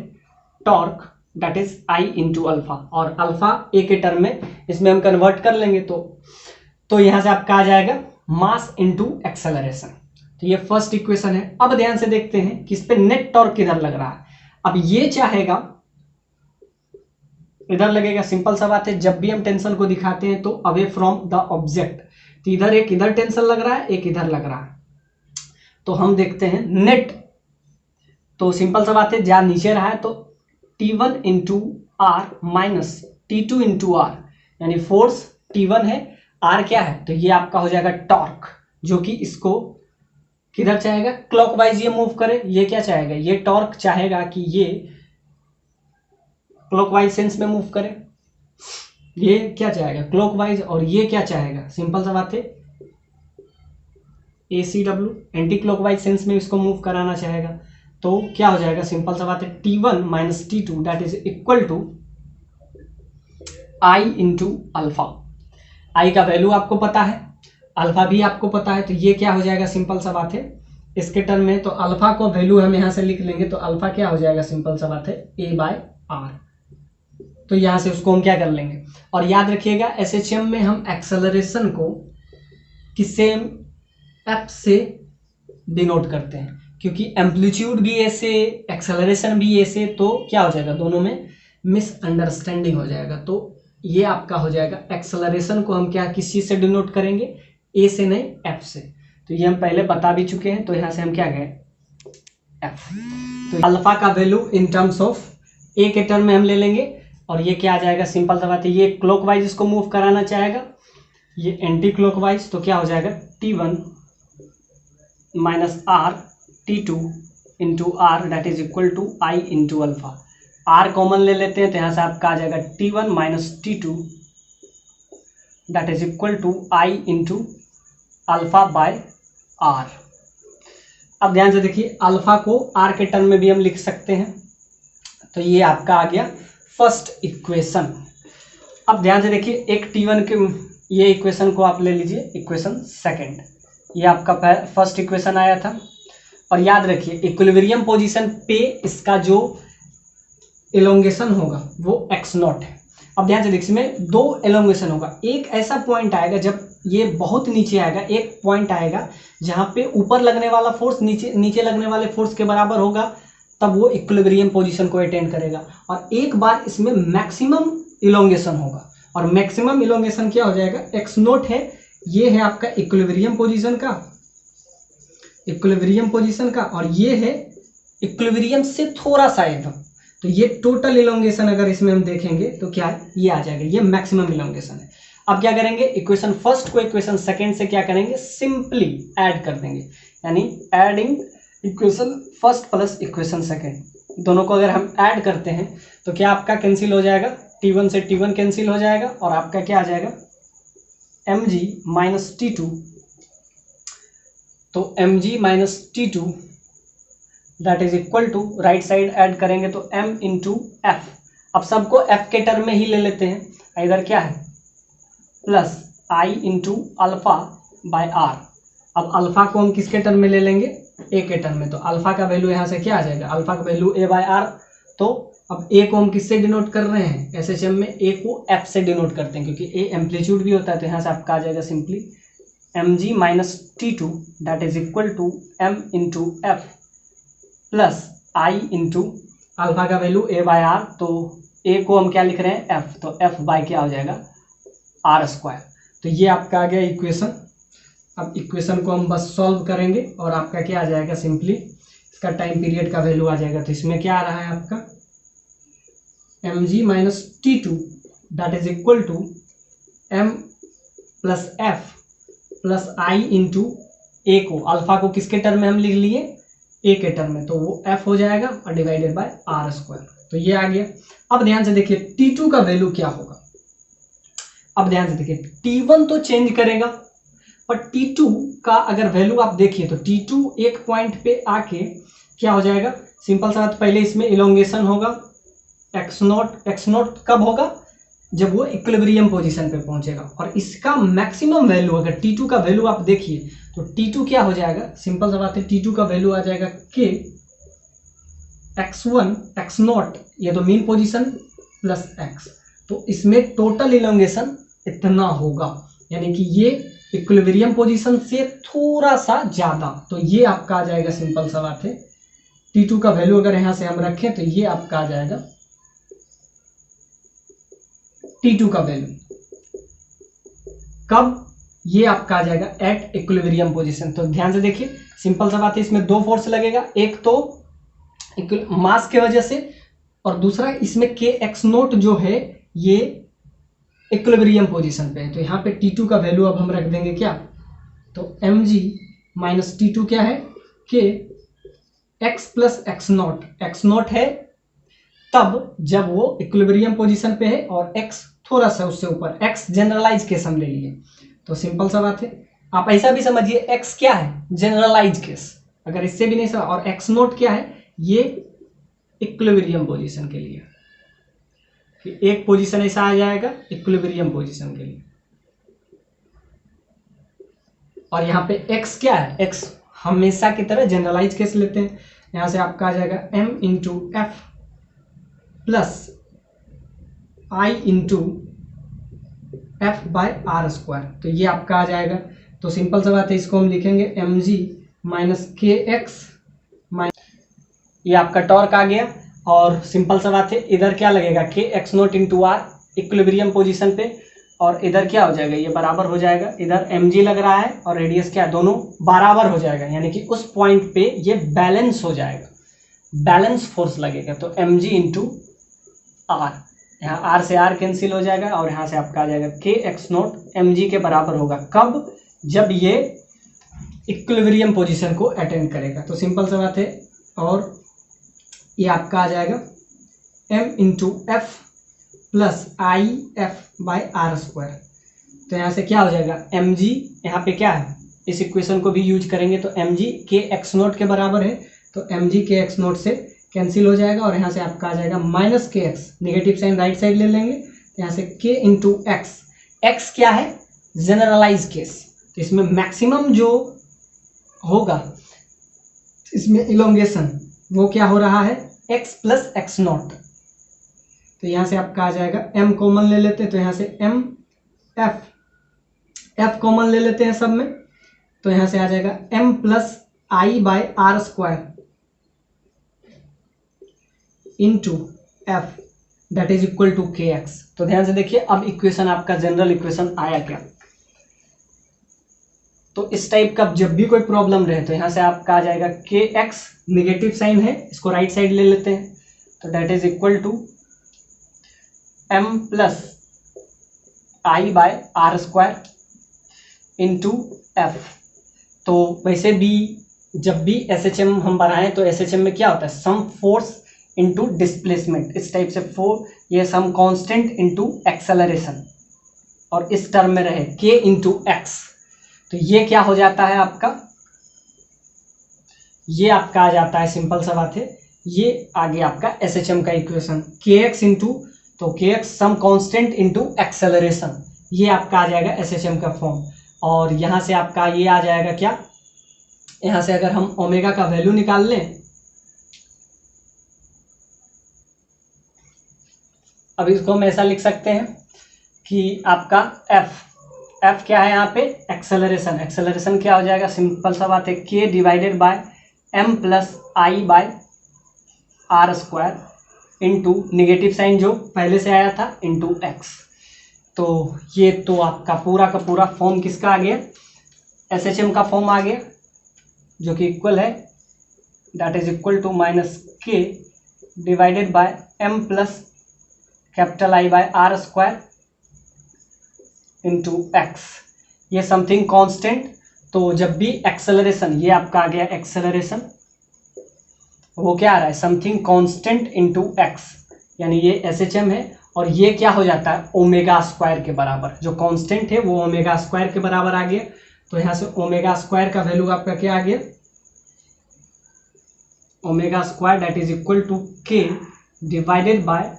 torque that is I into alpha, और अल्फा ए के टर्म में इसमें हम कन्वर्ट कर लेंगे, तो यहाँ से आपका आ जाएगा मास इंटू एक्सेलरेशन। तो ये फर्स्ट इक्वेशन है। अब ध्यान से देखते हैं कि इस पे नेट टॉर्क किधर लग रहा है। अब ये चाहेगा इधर लगेगा, सिंपल सा बात है, जब भी हम टेंशन को दिखाते हैं तो अवे फ्रॉम द ऑब्जेक्ट, तो इधर एक इधर टेंशन लग रहा है, एक इधर लग रहा है, तो हम देखते हैं नेट, तो सिंपल सा बात है, जहां नीचे रहा है तो T1 into r minus T2 into r, यानी फोर्स T1 है, आर क्या है, तो ये आपका हो जाएगा टॉर्क, जो कि इसको किधर चाहेगा, क्लॉकवाइज ये मूव करे, ये क्या चाहेगा, ये टॉर्क चाहेगा कि ये क्लॉकवाइज सेंस में मूव करे, ये क्या चाहेगा क्लॉकवाइज, और ये क्या चाहेगा, सिंपल सा बात है ACW एंटी क्लॉकवाइज सेंस में इसको मूव कराना चाहेगा, तो क्या हो जाएगा, सिंपल सा बात है, T1 minus T2 that is equal to I into alpha. I का वैल्यू आपको पता है, अल्फा भी आपको पता है, तो ये क्या हो जाएगा, सिंपल सा बात है, इसके टर्म में तो अल्फा को वैल्यू हम यहां से लिख लेंगे, तो अल्फा क्या हो जाएगा, सिंपल सा बात है A/R, तो यहां से उसको हम क्या कर लेंगे। और याद रखिएगा SHM में हम एक्सेलरेशन को किससे, F से डिनोट करते हैं, क्योंकि एम्पलीट्यूड भी ऐसे एक्सेलरेशन भी ऐसे, तो क्या हो जाएगा, दोनों में मिसअंडरस्टैंडिंग हो जाएगा। तो ये आपका हो जाएगा एक्सेलरेशन को हम क्या किस चीज से डिनोट करेंगे, ए से नहीं F से, तो ये हम पहले बता भी चुके हैं। तो यहाँ से हम क्या गए एफ। तो अल्फा का वैल्यू इन टर्म्स ऑफ ए के टर्म में हम ले लेंगे और ये क्या आ जाएगा, सिंपल सा बात है, ये क्लॉकवाइज इसको मूव कराना चाहेगा, ये एंटी क्लॉकवाइज, तो क्या हो जाएगा T1 minus r T2 into r that is equal to I into alpha. R common ले लेते हैं तो यहाँ से आपका आ जाएगा T1 minus T2 that is equal to I into alpha by are. अब ध्यान से देखिए, अल्फा को आर के टर्म में भी हम लिख सकते हैं। तो ये आपका आ गया फर्स्ट इक्वेशन। अब ध्यान से देखिए, एक T1 के ये इक्वेशन को आप ले लीजिए इक्वेशन सेकंड, ये आपका फर्स्ट इक्वेशन आया था। और याद रखिए इक्विलिब्रियम पोजीशन पे इसका जो एलोंगेशन होगा वो x0 है। अब ध्यान से देखिए, इसमें दो एलोंगेशन होगा, एक ऐसा पॉइंट आएगा जब ये बहुत नीचे आएगा, एक पॉइंट आएगा जहाँ पे ऊपर लगने वाला फोर्स नीचे लगने वाले फोर्स के बराबर होगा, तब वो इक्विलिब्रियम पोजीशन को अटेन करेगा। और एक बार इसमें मैक्सिमम इलोंगेशन होगा, और मैक्सिमम इलोंगेशन क्या हो जाएगा x0 है, ये है आपका इक्विलिब्रियम पोजीशन का, और ये है इक्विलिब्रियम से थोड़ा सा एकदम। तो ये टोटल इलोंगेशन अगर इसमें हम देखेंगे तो क्या है, ये आ जाएगा, ये मैक्सिमम इलोंगेशन है। अब क्या करेंगे, इक्वेशन फर्स्ट को इक्वेशन सेकंड से क्या करेंगे, सिंपली ऐड कर देंगे, यानी adding equation first plus equation second, दोनों को अगर हम ऐड करते हैं तो क्या आपका कैंसिल हो जाएगा, T1 से T1 कैंसिल हो जाएगा और आपका क्या आ जाएगा mg माइनस T2। तो mg minus T2 that is equal to, right side add करेंगे तो m इंटू एफ। अब सबको f के टर्म में ही ले लेते हैं, इधर क्या है plus i into alpha by are. अब अल्फा को हम किसके टर्म में ले लेंगे, a के टर्म में। तो अल्फा का वैल्यू यहाँ से क्या आ जाएगा, अल्फा का वैल्यू a बाय आर। तो अब a को हम किससे डिनोट कर रहे हैं, एसएचएम में a को f से डिनोट करते हैं, क्योंकि a एम्पलीट्यूड भी होता है। तो यहाँ से आपका आ जाएगा simply mg minus T2 that is equal to m into F plus i into alpha का वैल्यू a बाय आर। तो a को हम क्या लिख रहे हैं f, तो f बाय क्या हो जाएगा आर स्क्वायर। तो ये आपका आ गया इक्वेशन। अब इक्वेशन को हम बस सॉल्व करेंगे और आपका क्या आ जाएगा, सिंपली इसका टाइम पीरियड का वैल्यू आ जाएगा। तो इसमें क्या आ रहा है आपका mg minus T2 that is equal to m plus F plus I into a को, अल्फा को किसके टर्म में हम लिख लिए, ए के टर्म में, तो वो f हो जाएगा और डिवाइडेड बाय आर स्क्वायर। तो ये आ गया। अब ध्यान से देखिए T2 का वैल्यू क्या होगा। अब ध्यान से देखिए T1 तो चेंज करेगा, पर T2 का अगर वैल्यू आप देखिए तो T2 एक पॉइंट पे आके क्या हो जाएगा, सिंपल सा बात, पहले इसमें इलोंगेशन होगा x0 कब होगा, जब वो इक्विलिब्रियम पोजीशन पे पहुंचेगा। और इसका मैक्सिमम वैल्यू अगर T2 का वैल्यू आप देखिए तो T2 क्या हो जाएगा, सिंपल सा बात है, T2 का वैल्यू आ जाएगा k x1 x0, ये तो मीन पोजीशन प्लस x। तो इसमें टोटल इलोंगेशन इतना होगा, यानी कि ये इक्विलिब्रियम पोजीशन से थोड़ा सा ज्यादा। तो ये आपका आ जाएगा, सिंपल सा बात है, T2 का वैल्यू अगर यहां से हम रखें तो ये आपका आ जाएगा T2 का वैल्यू कब, ये आपका आ जाएगा एट इक्विलिब्रियम पोजीशन। तो ध्यान से देखिए, सिंपल सा बात है, इसमें दो फोर्स लगेगा, एक तो मास के वजह से और दूसरा इसमें के x0 जो है ये इक्विलिब्रियम पोजीशन पे है। तो यहाँ पे T2 का वैल्यू अब हम रख देंगे क्या, तो mg माइनस T2 क्या है, k x प्लस x0 है तब जब वो इक्विलिब्रियम पोजीशन पे है और x थोड़ा सा उससे ऊपर, x जनरलाइज केस हम ले लिए। तो सिंपल सा बात है, आप ऐसा भी समझिए x क्या है, जनरलाइज केस, अगर इससे भी नहीं समझ, और x0 क्या है, ये इक्विलिब्रियम पोजीशन के लिए, एक पोजीशन ऐसा आ जाएगा इक्विलिब्रियम पोजीशन के लिए। और यहाँ पे x क्या है, x हमेशा की तरह जनरलाइज केस लेते हैं, यहां से आपका आ जाएगा m into F plus i into F by are square. तो ये आपका आ जाएगा। तो सिंपल सा बात है, इसको हम लिखेंगे mg माइनस के एक्स, ये आपका टॉर्क आ गया। और सिंपल सा बात है, इधर क्या लगेगा, के x0 into are equilibrium position पे, और इधर क्या हो जाएगा, ये बराबर हो जाएगा, इधर mg लग रहा है और रेडियस क्या है, दोनों बराबर हो जाएगा, यानी कि उस पॉइंट पे ये बैलेंस हो जाएगा, बैलेंस फोर्स लगेगा। तो mg इंटू आर, यहाँ आर से आर कैंसिल हो जाएगा और यहाँ से आपका आ जाएगा के एक्स नोट mg के बराबर होगा। कब? जब ये इक्विलिब्रियम पोजीशन को अटेंड करेगा। तो सिंपल सा बात है, और ये आपका आ जाएगा m into F plus I F by R square. तो यहाँ से क्या हो जाएगा, mg यहाँ पे क्या है, इस इक्वेशन को भी यूज करेंगे तो mg के एक्स नोट के बराबर है, तो mg के एक्स नोट से कैंसिल हो जाएगा और यहाँ से आपका आ जाएगा minus K X, negative sign right side ले लेंगे, तो यहाँ से k इंटू एक्स, एक्स क्या है, जनरलाइज केस, तो इसमें मैक्सिमम जो होगा इसमें इलोंगेशन वो क्या हो रहा है, x प्लस एक्स नॉट। तो यहाँ से आपका आ जाएगा m कॉमन ले लेते हैं, तो यहाँ से m f कॉमन ले लेते हैं सब में, तो यहाँ से आ जाएगा m plus I by R square into F that is equal to K X. तो ध्यान से देखिए, अब इक्वेशन आपका जनरल इक्वेशन आया क्या। तो इस टाइप का जब भी कोई प्रॉब्लम रहे तो यहाँ से आपका आ जाएगा के एक्स, निगेटिव साइन है, इसको राइट साइड ले लेते हैं, तो that is equal to m plus I by are square into F. तो वैसे भी जब भी SHM हम बनाएं तो SHM में क्या होता है, सम फोर्स इंटू डिस्प्लेसमेंट, इस टाइप से ये सम कांस्टेंट इंटू एक्सेलरेशन, और इस टर्म में रहे k इंटू एक्स, तो ये क्या हो जाता है आपका, ये आपका आ जाता है, सिंपल सा बात है, ये आगे आपका SHM का इक्वेशन kx इंटू, तो kx some constant into acceleration, ये आपका आ जाएगा SHM का फॉर्म। और यहाँ से आपका ये आ जाएगा क्या, यहाँ से अगर हम ओमेगा का वैल्यू निकाल लें, अब इसको हम ऐसा लिख सकते हैं कि आपका f क्या है यहाँ पे, एक्सेलरेशन, एक्सेलरेशन क्या हो जाएगा, सिंपल सा बात है, k divided by m plus I by are square into negative sign जो पहले से आया था इंटू एक्स। तो ये तो आपका पूरा का पूरा फॉर्म किसका आ गया, SHM का फॉर्म आ गया, जो कि इक्वल है that is equal to minus k divided by m plus capital I by are square into x, ये समथिंग कांस्टेंट। तो जब भी एक्सेलरेशन, ये आपका आ गया एक्सेलरेशन, वो क्या आ रहा है, समथिंग कांस्टेंट इंटू एक्स, यानी ये SHM है, और ये क्या हो जाता है, ओमेगा स्क्वायर के बराबर, जो कांस्टेंट है वो ओमेगा स्क्वायर के बराबर आ गया। तो यहाँ से ओमेगा स्क्वायर का वैल्यू आपका क्या आ गया, omega square that is equal to k divided by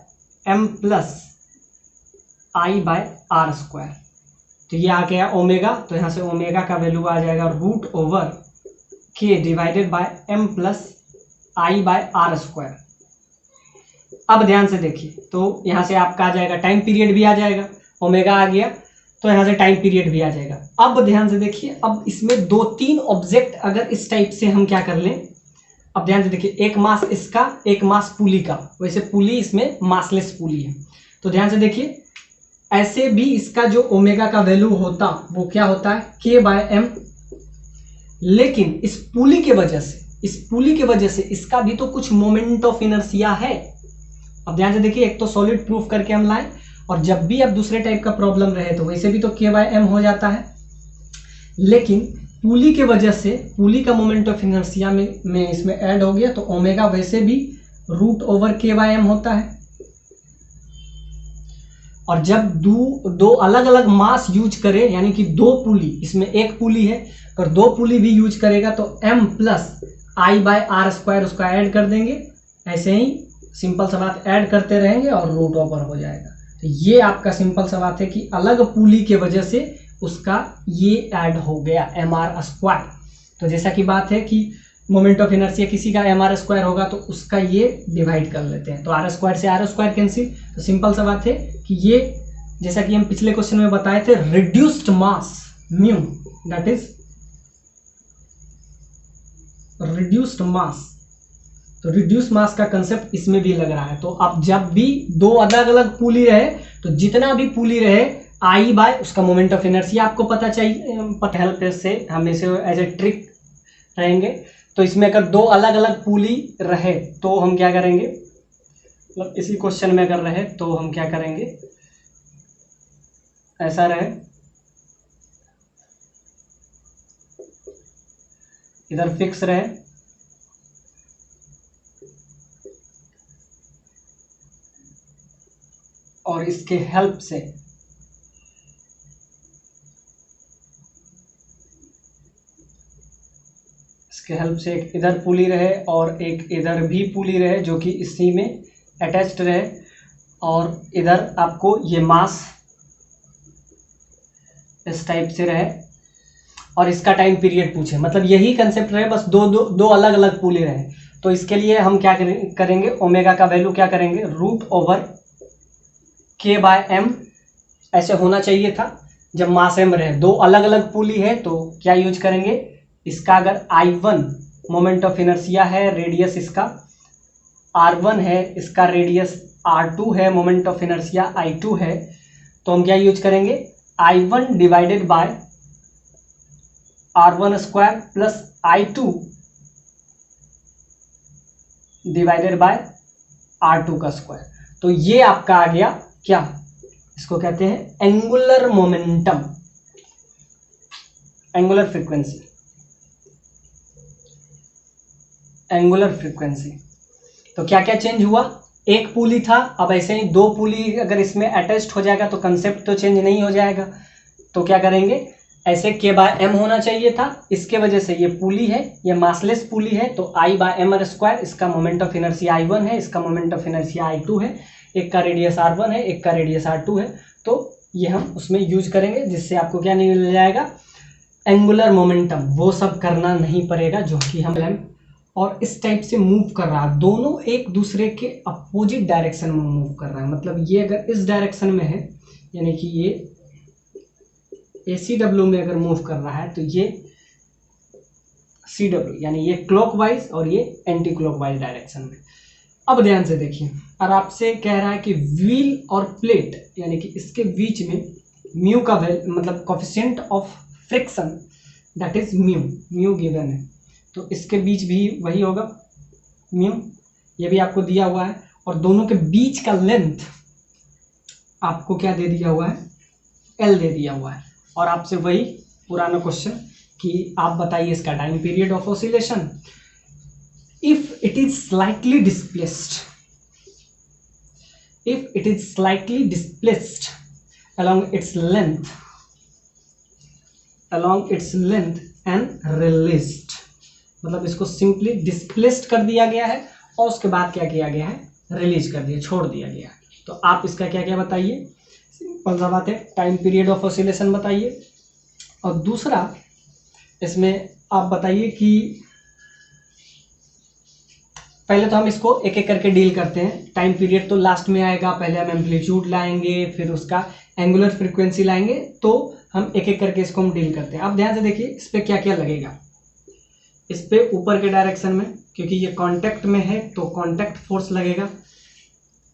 m plus I by are square. तो ये आ गया ओमेगा, तो यहाँ से ओमेगा का वैल्यू आ जाएगा root over K divided by m plus I by are square. अब ध्यान से देखिए, तो यहाँ से आपका आ जाएगा टाइम पीरियड भी आ जाएगा, ओमेगा आ गया तो यहाँ से टाइम पीरियड भी आ जाएगा। अब ध्यान से देखिए, अब इसमें दो तीन ऑब्जेक्ट अगर इस टाइप से हम क्या कर लें, अब ध्यान से देखिए, एक मास इसका, एक मास पुली का, वैसे पुली इसमें मासलेस पुली है। तो ध्यान से देखिए, ऐसे भी इसका जो ओमेगा का वैल्यू होता वो क्या होता है, k बाय एम, लेकिन इस पुली के वजह से, इस पुली के वजह से इसका भी तो कुछ मोमेंट ऑफ इनर्शिया है। अब ध्यान से देखिए, एक तो सॉलिड प्रूफ करके हम लाए, और जब भी अब दूसरे टाइप का प्रॉब्लम रहे तो वैसे भी तो k बाय एम हो जाता है, लेकिन पुली के वजह से पुली का मोमेंट ऑफ इनर्शिया में इसमें ऐड हो गया, तो ओमेगा वैसे भी root over k by M होता है। और जब दो अलग अलग मास यूज करे, यानी कि दो पुली, इसमें एक पुली है पर दो पुली भी यूज करेगा, तो m plus I by are square उसका ऐड कर देंगे, ऐसे ही सिंपल सा बात ऐड करते रहेंगे और रूट ओवर हो जाएगा। तो ये आपका सिंपल सा बात है कि अलग पुली के वजह से उसका ये ऐड हो गया एम आर स्क्वायर। तो जैसा कि बात है कि मोमेंट ऑफ इनर्शिया किसी का एम आर स्क्वायर होगा तो उसका ये डिवाइड कर लेते हैं, तो आर स्क्वायर से आर स्क्वायर कैंसिल। तो सिंपल सा बात है कि ये, जैसा कि हम पिछले क्वेश्चन में बताए थे, reduced mass mu that is reduced mass, तो रिड्यूस मास का कंसेप्ट इसमें भी लग रहा है। तो अब जब भी दो अलग अलग पुली रहे तो जितना भी पुली रहे आई बाय उसका मोमेंट ऑफ इनर्शिया आपको पता चाहिए, हेल्प से हम इसे एज ए ट्रिक रहेंगे। तो इसमें अगर दो अलग अलग पुली रहे तो हम क्या करेंगे, मतलब इसी क्वेश्चन में अगर रहे तो हम क्या करेंगे, ऐसा रहे, इधर फिक्स रहे और इसके हेल्प से एक इधर पुली रहे और एक इधर भी पुली रहे जो कि इसी में अटैच्ड रहे, और इधर आपको ये मास इस टाइप से रहे और इसका टाइम पीरियड पूछे, मतलब यही कंसेप्ट रहे, बस दो अलग अलग पुली रहे। तो इसके लिए हम क्या करेंगे, ओमेगा का वैल्यू क्या करेंगे, √K/m ऐसे होना चाहिए था जब मास m रहे। दो अलग अलग पुली है तो क्या यूज करेंगे, इसका अगर I1 मोमेंट ऑफ इनर्शिया है, रेडियस इसका R1 है, इसका रेडियस R2 है, मोमेंट ऑफ इनर्शिया I2 है, तो हम क्या यूज करेंगे, I1 divided by R1 square plus I2 divided by R2 का स्क्वायर। तो ये आपका आ गया क्या, इसको कहते हैं angular momentum, angular frequency, angular frequency. तो क्या क्या चेंज हुआ, एक पुली था, अब ऐसे ही दो पुली अगर इसमें अटैच्ड हो जाएगा तो कंसेप्ट तो चेंज नहीं हो जाएगा। तो क्या करेंगे, ऐसे K/m होना चाहिए था, इसके वजह से ये पुली है, ये मासलेस पुली है, तो I/m स्क्वायर, इसका मोमेंट ऑफ इनर्शिया I1 है, इसका मोमेंट ऑफ इनर्शिया I2 है, एक का रेडियस R1 है, एक का रेडियस R2 है, तो ये हम उसमें यूज करेंगे, जिससे आपको क्या नहीं मिल जाएगा, एंगुलर मोमेंटम। वो सब करना नहीं पड़ेगा जो कि हम, और इस टाइप से मूव कर रहा है, दोनों एक दूसरे के अपोजिट डायरेक्शन में मूव कर रहा है। मतलब ये अगर इस डायरेक्शन में है, यानी कि ये ACW में अगर मूव कर रहा है तो ये CW, यानी ये क्लॉकवाइज और ये एंटी क्लॉकवाइज डायरेक्शन में। अब ध्यान से देखिए, और आपसे कह रहा है कि व्हील और प्लेट, यानी कि इसके बीच में म्यू का वैल्यू, मतलब coefficient of friction that is mu given है, तो इसके बीच भी वही होगा म्यू, ये भी आपको दिया हुआ है, और दोनों के बीच का लेंथ आपको क्या दे दिया हुआ है, L दे दिया हुआ है। और आपसे वही पुराना क्वेश्चन कि आप बताइए इसका time period of oscillation. If it is slightly displaced along its length and released, मतलब इसको सिंपली डिस्प्लेस्ड कर दिया गया है और उसके बाद क्या किया गया है, रिलीज कर दिया, छोड़ दिया गया। तो आप इसका क्या क्या बताइए, सिंपल सा बात है, टाइम पीरियड ऑफ ऑसिलेशन बताइए। और दूसरा इसमें आप बताइए कि पहले तो हम इसको एक एक करके डील करते हैं, टाइम पीरियड तो लास्ट में आएगा, पहले हम एम्पलीट्यूड लाएंगे, फिर उसका एंगुलर फ्रीक्वेंसी लाएंगे, तो हम एक एक करके इसको हम डील करते हैं। अब ध्यान से देखिए इस पे क्या क्या लगेगा, इस पे ऊपर के डायरेक्शन में, क्योंकि ये कांटेक्ट में है तो कांटेक्ट फोर्स लगेगा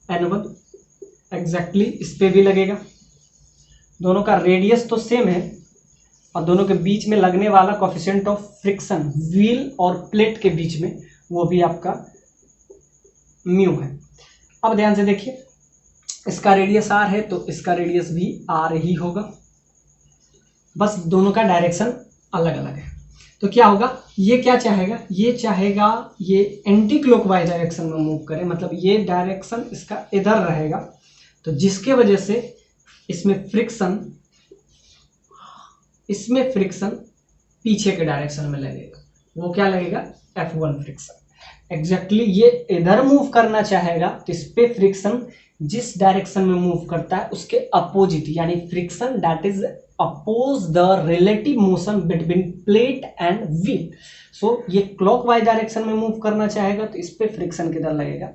N1, एग्जैक्टली इस पे भी लगेगा। दोनों का रेडियस तो सेम है और दोनों के बीच में लगने वाला कोफिशिएंट ऑफ फ्रिक्शन व्हील और प्लेट के बीच में, वो भी आपका म्यू है। अब ध्यान से देखिए, इसका रेडियस R है तो इसका रेडियस भी R ही होगा, बस दोनों का डायरेक्शन अलग अलग है। तो क्या होगा, ये क्या चाहेगा, ये चाहेगा ये एंटी क्लॉकवाइज डायरेक्शन में मूव करे, मतलब ये डायरेक्शन इसका इधर रहेगा, तो जिसके वजह से इसमें फ्रिक्शन पीछे के डायरेक्शन में लगेगा, वो क्या लगेगा, F1 फ्रिक्शन। एग्जैक्टली ये इधर मूव करना चाहेगा तो इस पे फ्रिक्शन जिस डायरेक्शन में मूव करता है उसके अपोजिट, यानी friction that is oppose the relative motion between plate and wheel. So ये क्लॉकवाइज डायरेक्शन में मूव करना चाहेगा तो इस पे फ्रिक्शन किधर लगेगा,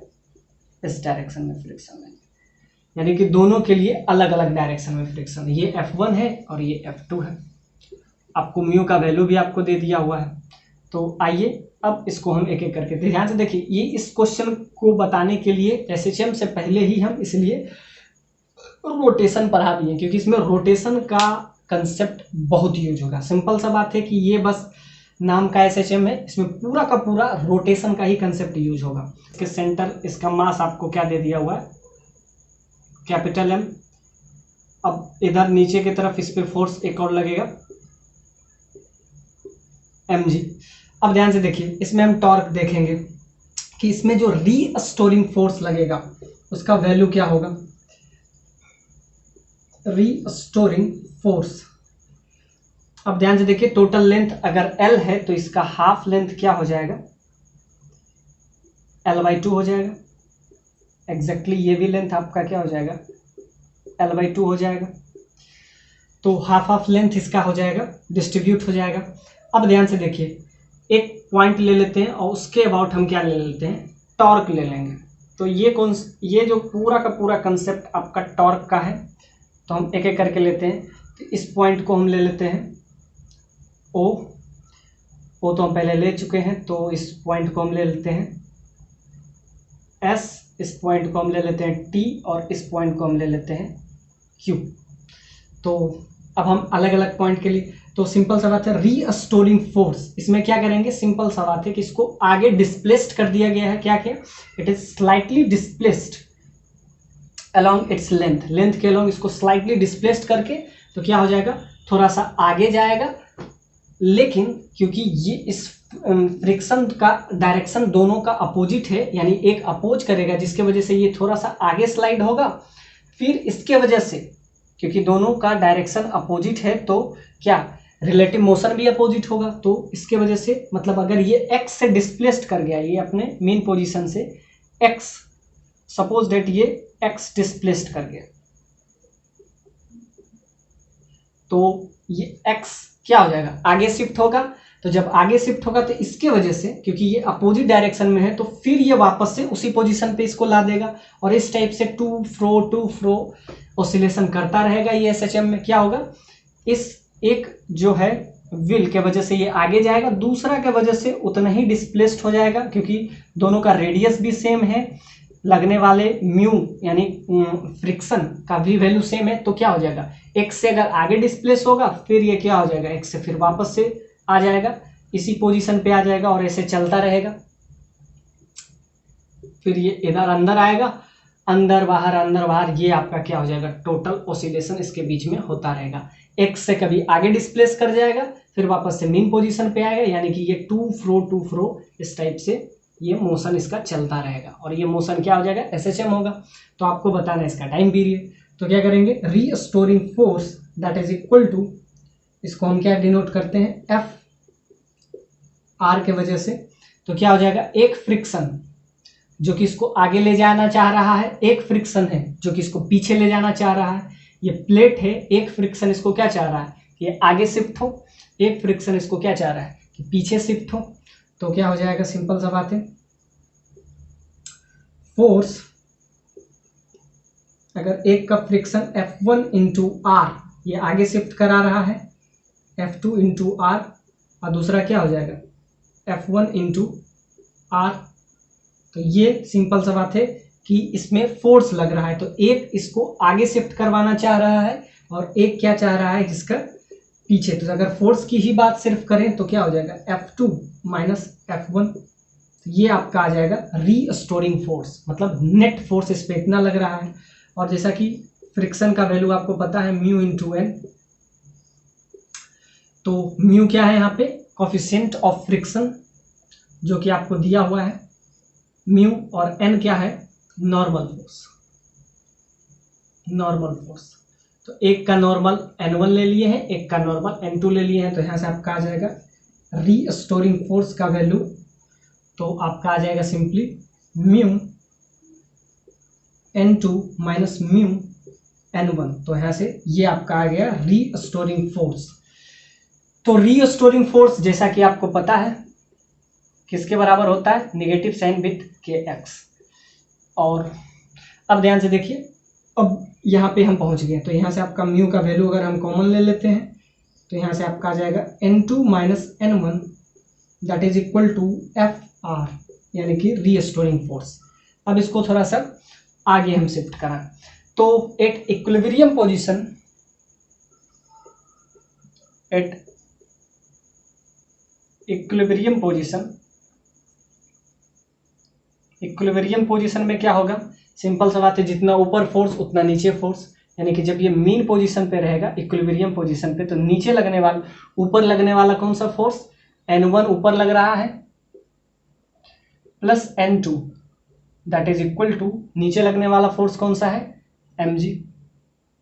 इस डायरेक्शन में फ्रिक्शन लगेगा, यानी कि दोनों के लिए अलग अलग डायरेक्शन में फ्रिक्शन, ये F1 है और ये F2 है। आपको म्यू का वैल्यू भी आपको दे दिया हुआ है। तो आइए अब इसको हम एक एक करके ध्यान से देखिए, ये इस क्वेश्चन को बताने के लिए SHM से पहले ही हम इसलिए रोटेशन पढ़ा भी है, क्योंकि इसमें रोटेशन का कंसेप्ट बहुत यूज होगा। सिंपल सा बात है कि ये बस नाम का एसएचएम है, इसमें पूरा का पूरा रोटेशन का ही कंसेप्ट यूज होगा। इसके सेंटर, इसका मास आपको क्या दे दिया हुआ है, कैपिटल एम। अब इधर नीचे की तरफ इस पे फोर्स एक और लगेगा mg। अब ध्यान से देखिए, इसमें हम टॉर्क देखेंगे कि इसमें जो रीस्टोरिंग फोर्स लगेगा उसका वैल्यू क्या होगा। रीस्टोरिंग फोर्स, अब ध्यान से देखिए, टोटल लेंथ अगर l है तो इसका हाफ लेंथ क्या हो जाएगा, l/2 हो जाएगा। एग्जैक्टली ये भी लेंथ आपका क्या हो जाएगा, l/2 हो जाएगा। तो हाफ लेंथ इसका हो जाएगा, डिस्ट्रीब्यूट हो जाएगा। अब ध्यान से देखिए, एक पॉइंट ले लेते हैं और उसके अबाउट हम क्या ले लेते हैं, टॉर्क ले लेंगे। तो ये जो पूरा का पूरा कंसेप्ट आपका टॉर्क का है, तो हम एक एक करके लेते हैं। तो इस पॉइंट को हम ले लेते हैं ओ तो हम पहले ले चुके हैं, तो इस पॉइंट को हम ले लेते हैं एस, इस पॉइंट को हम ले लेते हैं टी, और इस पॉइंट को हम ले लेते हैं क्यू। तो अब हम अलग अलग पॉइंट के लिए, तो सिंपल सा बात है, रीस्टोरिंग फोर्स, इसमें क्या करेंगे, सिंपल सा बात है कि इसको आगे डिस्प्लेस्ड कर दिया गया है। क्या क्या, it is slightly displaced along its length, length के अलोंग इसको स्लाइटली डिस्प्लेस्ड करके, तो क्या हो जाएगा, थोड़ा सा आगे जाएगा। लेकिन क्योंकि ये इस फ्रिक्शन का डायरेक्शन दोनों का अपोजिट है, यानी एक अपोज करेगा, जिसके वजह से ये थोड़ा सा आगे स्लाइड होगा। फिर इसके वजह से, क्योंकि दोनों का डायरेक्शन अपोजिट है, तो क्या रिलेटिव मोशन भी अपोजिट होगा। तो इसके वजह से, मतलब अगर ये x से डिस्प्लेस्ड कर गया, ये अपने मेन पोजीशन से x, सपोज डेट ये x डिस्प्लेस्ड कर गया, तो ये x क्या हो जाएगा, आगे शिफ्ट होगा। तो जब आगे शिफ्ट होगा तो इसके वजह से, क्योंकि ये अपोजिट डायरेक्शन में है, तो फिर ये वापस से उसी पोजीशन पे इसको ला देगा, और इस टाइप से टू फ्रो ऑसिलेशन करता रहेगा। ये एसएचएम में क्या होगा, इस एक जो है व्हील के वजह से ये आगे जाएगा, दूसरा के वजह से उतना ही डिस्प्लेस्ड हो जाएगा, क्योंकि दोनों का रेडियस भी सेम है, लगने वाले म्यू यानी फ्रिक्शन का भी वैल्यू सेम है। तो क्या हो जाएगा, x से अगर आगे डिस्प्लेस होगा, फिर ये क्या हो जाएगा, x से फिर वापस से आ जाएगा, इसी पोजीशन पे आ जाएगा, और ऐसे चलता रहेगा। फिर ये इधर अंदर आएगा, अंदर बाहर, ये आपका क्या हो जाएगा, टोटल ऑसिलेशन इसके बीच में होता रहेगा। x से कभी आगे डिस्प्लेस कर जाएगा, फिर वापस से मेन पोजीशन पे आएगा, यानी कि ये टू फ्रो इस टाइप से ये मोशन इसका चलता रहेगा, और ये मोशन क्या हो जाएगा, एसएचएम होगा। तो आपको बताना है इसका टाइम पीरियड। तो क्या करेंगे, restoring force that is equal to, इसको हम क्या डिनोट करते हैं, एफ आर के वजह से। तो क्या हो जाएगा, एक फ्रिक्शन जो कि इसको आगे ले जाना चाह रहा है, एक फ्रिक्शन है जो कि इसको पीछे ले जाना चाह रहा है। ये प्लेट है, एक फ्रिक्शन इसको क्या चाह रहा है कि ये आगे शिफ्ट हो, एक फ्रिक्शन इसको क्या चाह रहा है कि पीछे शिफ्ट हो। तो क्या हो जाएगा, सिंपल सा बात है, फोर्स अगर एक का फ्रिक्शन F1 इंटू आर, ये आगे शिफ्ट करा रहा है, F2 इंटू आर, और दूसरा क्या हो जाएगा F1 इंटू आर। तो ये सिंपल सा बात है कि इसमें फोर्स लग रहा है, तो एक इसको आगे शिफ्ट करवाना चाह रहा है, और एक क्या चाह रहा है, जिसका पीछे। तो अगर फोर्स की ही बात सिर्फ करें तो क्या हो जाएगा, F2 माइनस F1, ये आपका आ जाएगा रीस्टोरिंग फोर्स, मतलब नेट फोर्स इस पे इतना लग रहा है। और जैसा कि फ्रिक्शन का वैल्यू आपको पता है, म्यू इंटू एन। तो म्यू क्या है यहाँ पे, कोफिशिएंट ऑफ फ्रिक्शन जो कि आपको दिया हुआ है म्यू, और एन क्या है, नॉर्मल फोर्स, नॉर्मल फोर्स। तो एक का नॉर्मल N1 ले लिए हैं, एक का नॉर्मल N2 ले लिए हैं। तो यहाँ से आपका आ जाएगा रीस्टोरिंग फोर्स का वैल्यू, तो आपका आ जाएगा simply mu N2 minus mu N1। तो यहाँ से ये आपका आ गया रीस्टोरिंग फोर्स। तो रीस्टोरिंग फोर्स जैसा कि आपको पता है किसके बराबर होता है, नेगेटिव साइन विथ kx। और अब ध्यान से देखिए, अब यहाँ पे हम पहुँच गए, तो यहाँ से आपका म्यू का वैल्यू अगर हम कॉमन ले लेते हैं, तो यहाँ से आपका आ जाएगा N2 minus N1 that is equal to Fr, यानी कि रीस्टोरिंग फोर्स। अब इसको थोड़ा सा आगे हम शिफ्ट करा, तो at equilibrium position, at equilibrium position, equilibrium position में क्या होगा, सिंपल सा बात है, जितना ऊपर फोर्स उतना नीचे फोर्स, यानी कि जब ये मीन पोजीशन पे रहेगा इक्विलिब्रियम पोजीशन पे, तो नीचे लगने वाला, ऊपर लगने वाला कौन सा फोर्स, N1 ऊपर लग रहा है plus N2 that is equal to नीचे लगने वाला फोर्स कौन सा है, mg,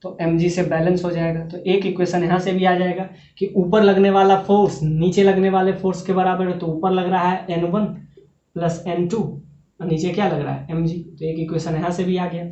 तो mg से बैलेंस हो जाएगा। तो एक इक्वेशन यहाँ से भी आ जाएगा कि ऊपर लगने वाला फोर्स नीचे लगने वाले फोर्स के बराबर है, तो ऊपर लग रहा है N1 प्लस N2 और नीचे क्या लग रहा है mg, तो एक इक्वेशन यहाँ से भी आ गया।